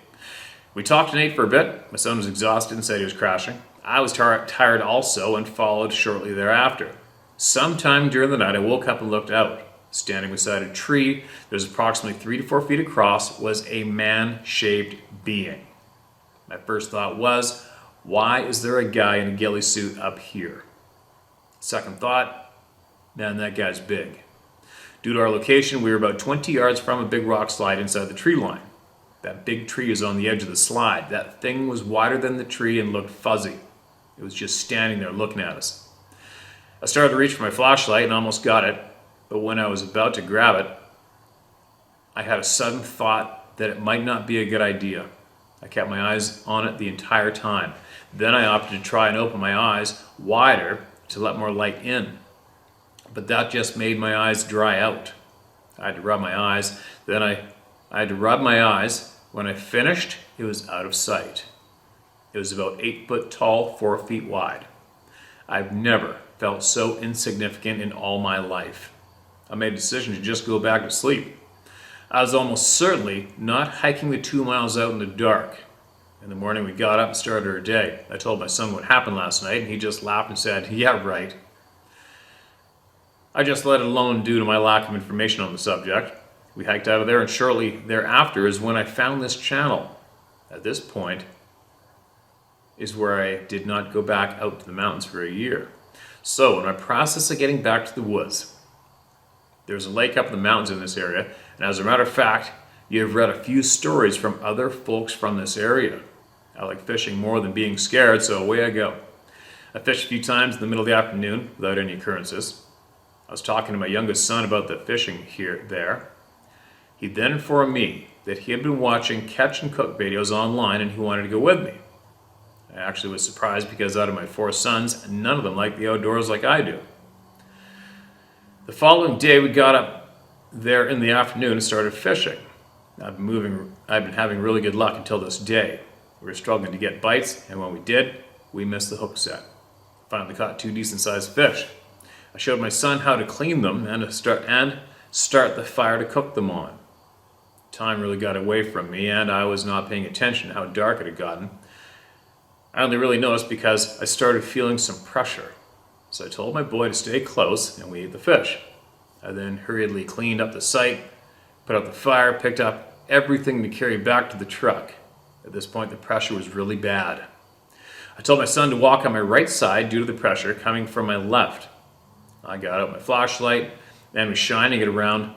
we talked and ate for a bit. My son was exhausted and said he was crashing. I was tired also and followed shortly thereafter. Sometime during the night, I woke up and looked out. Standing beside a tree that was approximately 3 to 4 feet across was a man-shaped being. My first thought was, why is there a guy in a ghillie suit up here? Second thought, man, that guy's big. Due to our location, we were about 20 yards from a big rock slide inside the tree line. That big tree is on the edge of the slide. That thing was wider than the tree and looked fuzzy. It was just standing there looking at us. I started to reach for my flashlight and almost got it, but when I was about to grab it, I had a sudden thought that it might not be a good idea. I kept my eyes on it the entire time. Then I opted to try and open my eyes wider to let more light in. But that just made my eyes dry out. I had to rub my eyes. Then I had to rub my eyes. When I finished, it was out of sight. It was about 8 foot tall, 4 feet wide. I've never felt so insignificant in all my life. I made a decision to just go back to sleep. I was almost certainly not hiking the 2 miles out in the dark. In the morning we got up and started our day. I told my son what happened last night and he just laughed and said, "Yeah, right." I just let it alone due to my lack of information on the subject. We hiked out of there and shortly thereafter is when I found this channel. At this point is where I did not go back out to the mountains for a year. So in my process of getting back to the woods, there's a lake up in the mountains in this area, and as a matter of fact, you have read a few stories from other folks from this area. I like fishing more than being scared, so away I go. I fished a few times in the middle of the afternoon without any occurrences. I was talking to my youngest son about the fishing there. He then informed me that he had been watching catch and cook videos online and he wanted to go with me. I actually was surprised because out of my 4 sons, none of them like the outdoors like I do. The following day we got up there in the afternoon and started fishing. I've been having really good luck until this day. We were struggling to get bites, and when we did, we missed the hook set. Finally caught 2 decent sized fish. I showed my son how to clean them and start the fire to cook them on. Time really got away from me and I was not paying attention to how dark it had gotten. I only really noticed because I started feeling some pressure. So I told my boy to stay close and we ate the fish. I then hurriedly cleaned up the site, put out the fire, picked up everything to carry back to the truck. At this point the pressure was really bad. I told my son to walk on my right side due to the pressure coming from my left. I got out my flashlight and was shining it around.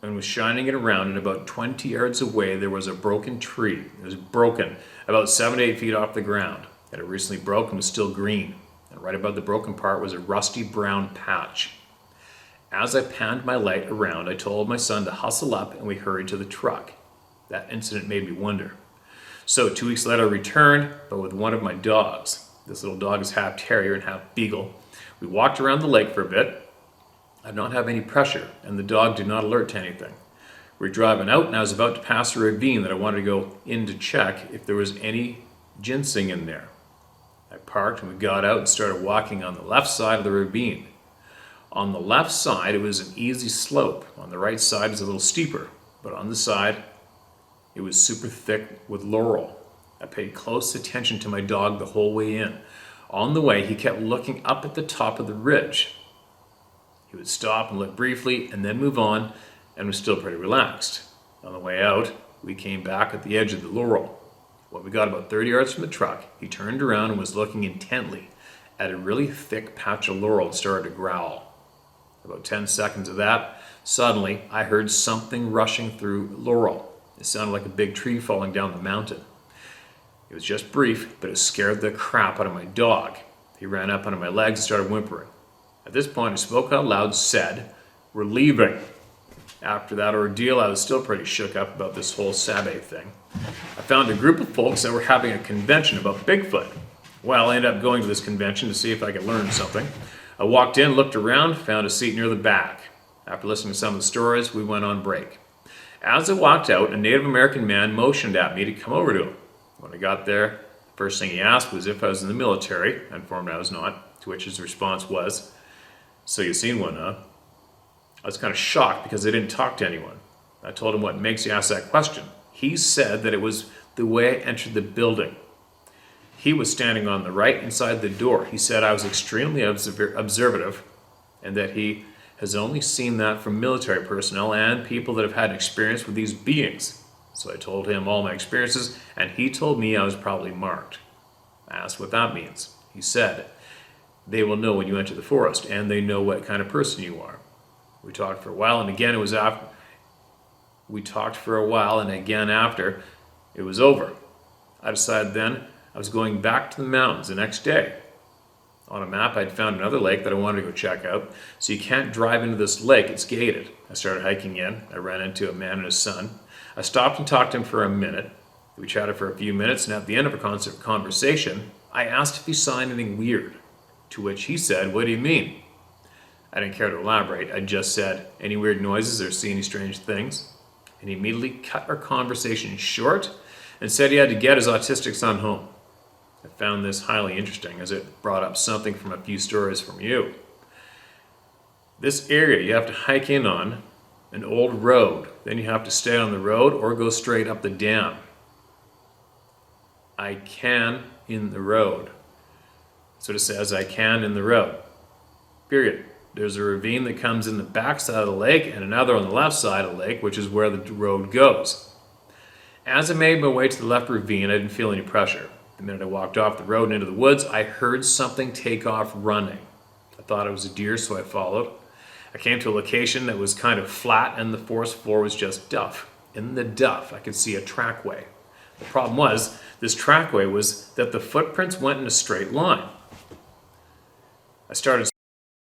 And about 20 yards away there was a broken tree. It was broken about 7 to 8 feet off the ground. It had recently broken and was still green. And right above the broken part was a rusty brown patch. As I panned my light around, I told my son to hustle up and we hurried to the truck. That incident made me wonder. So 2 weeks later I returned, but with one of my dogs. This little dog is half terrier and half beagle. We walked around the lake for a bit. I did not have any pressure, and the dog did not alert to anything. We were driving out, and I was about to pass a ravine that I wanted to go in to check if there was any ginseng in there. I parked, and we got out and started walking on the left side of the ravine. On the left side, it was an easy slope. On the right side, it was a little steeper, but on the side, it was super thick with laurel. I paid close attention to my dog the whole way in. On the way, he kept looking up at the top of the ridge. He would stop and look briefly and then move on and was still pretty relaxed. On the way out, we came back at the edge of the laurel. When we got about 30 yards from the truck, he turned around and was looking intently at a really thick patch of laurel and started to growl. About 10 seconds of that, suddenly I heard something rushing through laurel. It sounded like a big tree falling down the mountain. It was just brief, but it scared the crap out of my dog. He ran up onto my legs and started whimpering. At this point, I spoke out loud and said, "We're leaving." After that ordeal, I was still pretty shook up about this whole Sabbath thing. I found a group of folks that were having a convention about Bigfoot. Well, I ended up going to this convention to see if I could learn something. I walked in, looked around, found a seat near the back. After listening to some of the stories, we went on break. As I walked out, a Native American man motioned at me to come over to him. When I got there, the first thing he asked was if I was in the military. I informed I was not, to which his response was, "So you've seen one, huh?" I was kind of shocked because I didn't talk to anyone. I told him what makes you ask that question. He said that it was the way I entered the building. He was standing on the right inside the door. He said I was extremely observative and that he has only seen that from military personnel and people that have had experience with these beings. So I told him all my experiences, and he told me I was probably marked. I asked what that means. He said, they will know when you enter the forest, and they know what kind of person you are. We talked for a while, and again it was after. We talked for a while, and again after it was over. I decided then I was going back to the mountains the next day. On a map, I'd found another lake that I wanted to go check out. So you can't drive into this lake, it's gated. I started hiking in. I ran into a man and his son. I stopped and talked to him for a minute. We chatted for a few minutes, and at the end of our conversation, I asked if he saw anything weird. To which he said, "What do you mean?" I didn't care to elaborate. I just said, "Any weird noises or see any strange things?" And he immediately cut our conversation short and said he had to get his autistic son home. I found this highly interesting as it brought up something from a few stories from you. This area you have to hike in on an old road. Then you have to stay on the road or go straight up the dam. I can in the road. So it says I can in the road. Period. There's a ravine that comes in the back side of the lake and another on the left side of the lake, which is where the road goes. As I made my way to the left ravine, I didn't feel any pressure. The minute I walked off the road and into the woods, I heard something take off running. I thought it was a deer, so I followed. I came to a location that was kind of flat and the forest floor was just duff. In the duff, I could see a trackway. The problem was, this trackway was that the footprints went in a straight line. I started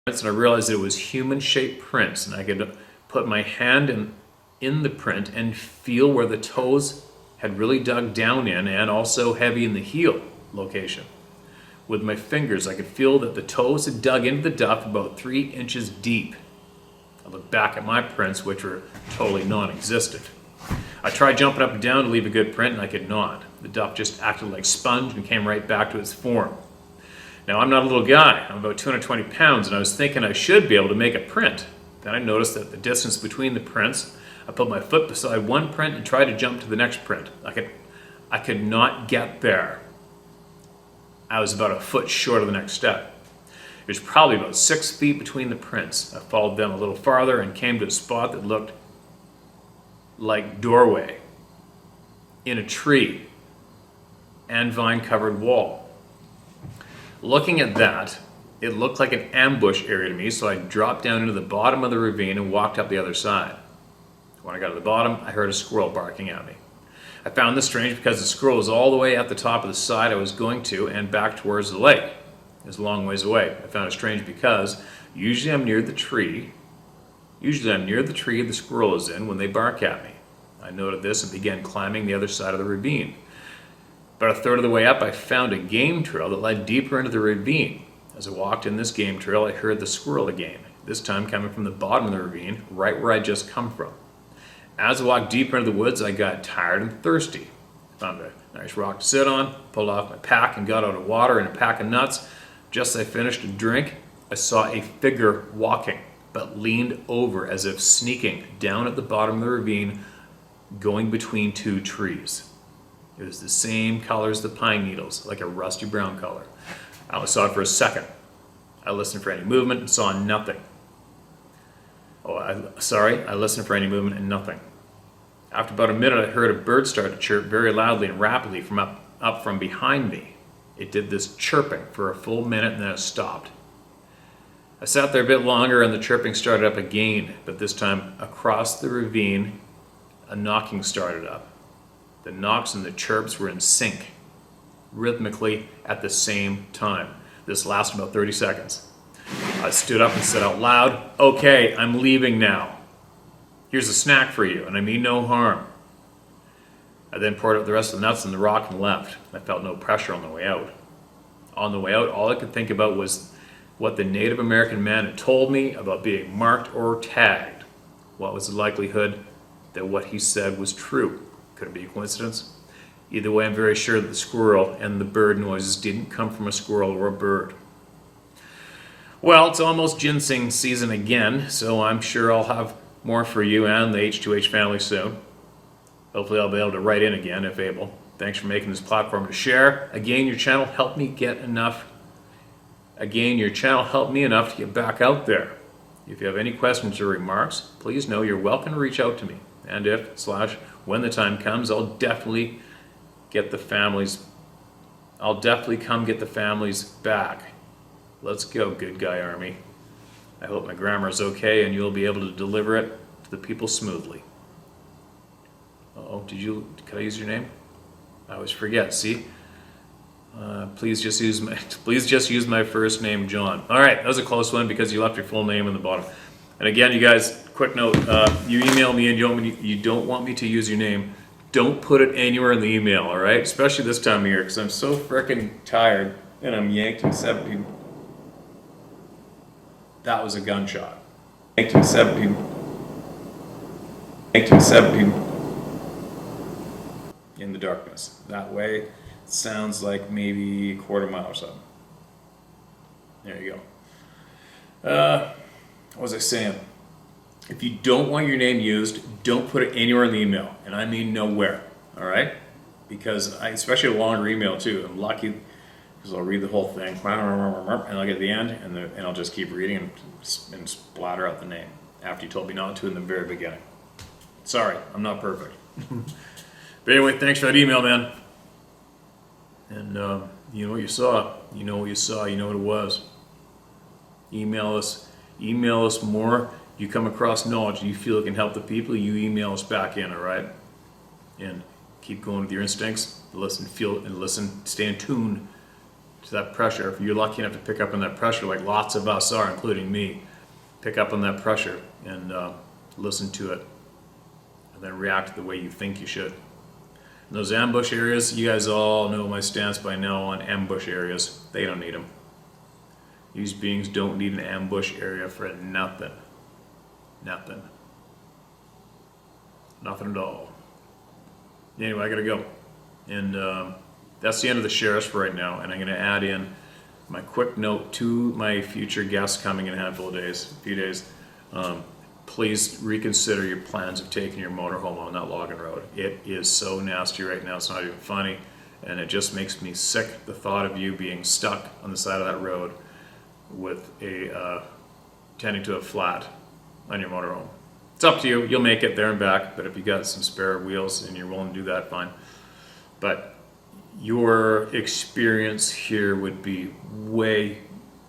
and I realized that it was human-shaped prints, and I could put my hand in the print and feel where the toes had really dug down in, and also heavy in the heel location. With my fingers, I could feel that the toes had dug into the duff about 3 inches deep. I looked back at my prints, which were totally non-existent. I tried jumping up and down to leave a good print, and I could not. The duff just acted like sponge and came right back to its form. Now, I'm not a little guy. I'm about 220 pounds, and I was thinking I should be able to make a print. Then I noticed that the distance between the prints, I put my foot beside one print and tried to jump to the next print. I could not get there. I was about a foot short of the next step. There's probably about 6 feet between the prints. I followed them a little farther and came to a spot that looked like doorway in a tree and vine-covered wall. Looking at that, it looked like an ambush area to me, so I dropped down into the bottom of the ravine and walked up the other side. When I got to the bottom, I heard a squirrel barking at me. I found this strange because the squirrel was all the way at the top of the side I was going to and back towards the lake. It was a long ways away. I found it strange because usually I'm near the tree the squirrel is in when they bark at me. I noted this and began climbing the other side of the ravine. About a third of the way up, I found a game trail that led deeper into the ravine. As I walked in this game trail, I heard the squirrel again, this time coming from the bottom of the ravine, right where I'd just come from. As I walked deeper into the woods, I got tired and thirsty. I found a nice rock to sit on, pulled off my pack and got out of water and a pack of nuts. Just as I finished a drink, I saw a figure walking, but leaned over as if sneaking down at the bottom of the ravine, going between 2 trees. It was the same color as the pine needles, like a rusty brown color. I only saw it for a second. I listened for any movement and saw nothing. I listened for any movement and nothing. After about a minute, I heard a bird start to chirp very loudly and rapidly from up from behind me. It did this chirping for a full minute and then it stopped. I sat there a bit longer and the chirping started up again, but this time across the ravine, a knocking started up. The knocks and the chirps were in sync, rhythmically at the same time. This lasted about 30 seconds. I stood up and said out loud, "Okay, I'm leaving now. Here's a snack for you, and I mean no harm." I then poured out the rest of the nuts in the rock and left. I felt no pressure on the way out. On the way out, all I could think about was what the Native American man had told me about being marked or tagged. What was the likelihood that what he said was true? Could it be a coincidence? Either way, I'm very sure that the squirrel and the bird noises didn't come from a squirrel or a bird. Well, it's almost ginseng season again, so I'm sure I'll have more for you and the H2H family soon. Hopefully I'll be able to write in again if able. Thanks for making this platform to share. Again, your channel helped me enough to get back out there. If you have any questions or remarks, please know you're welcome to reach out to me. And when the time comes, I'll definitely come get the families back. Let's go, good guy army. I hope my grammar is okay and you'll be able to deliver it to the people smoothly. Could I use your name? I always forget, see? Please just use my first name, John. All right, that was a close one because you left your full name in the bottom. And again, you guys, quick note, you email me and you don't want me to use your name, don't put it anywhere in the email, all right? Especially this time of year, because I'm so freaking tired and I'm yanked in 70. That was a gunshot. Yanked in 70. In the darkness. That way, it sounds like maybe a quarter mile or something. There you go. What was I saying? If you don't want your name used, don't put it anywhere in the email. And I mean nowhere. All right? Because especially a longer email too. I'm lucky because I'll read the whole thing and I'll get to the end and I'll just keep reading and splatter out the name after you told me not to in the very beginning. Sorry, I'm not perfect. But anyway, thanks for that email, man. And you know what you saw. You know what you saw. You know what it was. Email us more. You come across knowledge you feel it can help the people, you email us back in, all right? And keep going with your instincts. Listen, stay in tune to that pressure. If you're lucky enough to pick up on that pressure, like lots of us are, including me, pick up on that pressure and listen to it. And then react the way you think you should. In those ambush areas, you guys all know my stance by now on ambush areas. They don't need them. These beings don't need an ambush area for nothing. Nothing at all. Anyway, I gotta go. And that's the end of the sheriffs for right now. And I'm gonna add in my quick note to my future guests coming in a few days. Please reconsider your plans of taking your motorhome on that logging road. It is so nasty right now, it's not even funny. And it just makes me sick, the thought of you being stuck on the side of that road with tending to a flat on your motorhome. It's up to you, you'll make it there and back, but if you got some spare wheels and you're willing to do that, fine. But your experience here would be way,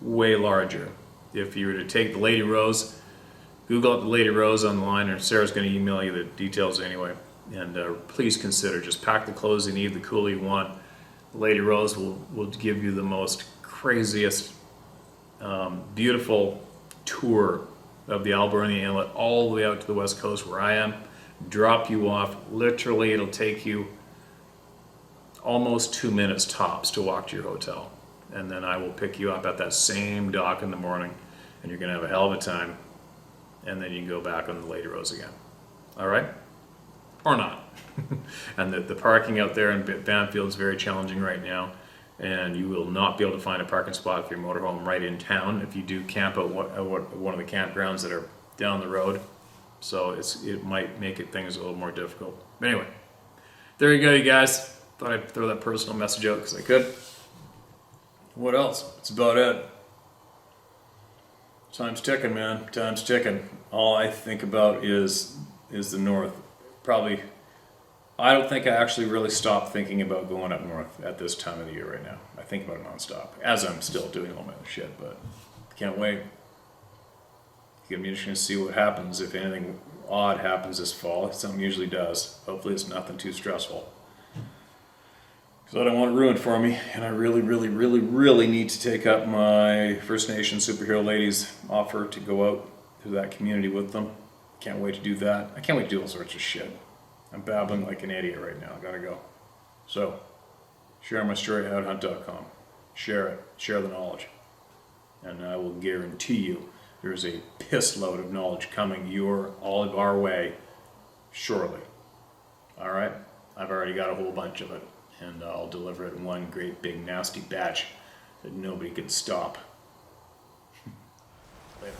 way larger if you were to take the Lady Rose, Google up the Lady Rose online, or Sarah's going to email you the details anyway. And please consider, just pack the clothes you need, the cooler you want. The Lady Rose will give you the most craziest, beautiful tour of the Alberni Inlet all the way out to the west coast where I am, drop you off. Literally, it'll take you almost 2 minutes tops to walk to your hotel. And then I will pick you up at that same dock in the morning, and you're going to have a hell of a time. And then you can go back on the Lady Rose again. All right? Or not. And the parking out there in Banfield is very challenging right now. And you will not be able to find a parking spot for your motorhome right in town if you do camp at one of the campgrounds that are down the road. So it might make things a little more difficult. But anyway, there you go, you guys. Thought I'd throw that personal message out because I could. What else? That's about it. Time's ticking, man. Time's ticking. All I think about is the north. Probably, I don't think I actually really stopped thinking about going up north at this time of the year right now. I think about it nonstop, as I'm still doing all my other shit, but can't wait. It's gonna be interesting to see what happens, if anything odd happens this fall. Something usually does. Hopefully it's nothing too stressful. Because I don't want it ruined for me, and I really, really, really, really need to take up my First Nation superhero ladies offer to go out to that community with them. Can't wait to do that. I can't wait to do all sorts of shit. I'm babbling like an idiot right now. I gotta go. So, share my story at hunt.com. Share it. Share the knowledge. And I will guarantee you there's a piss load of knowledge coming all of our way shortly. Alright? I've already got a whole bunch of it. And I'll deliver it in one great big nasty batch that nobody can stop. Later.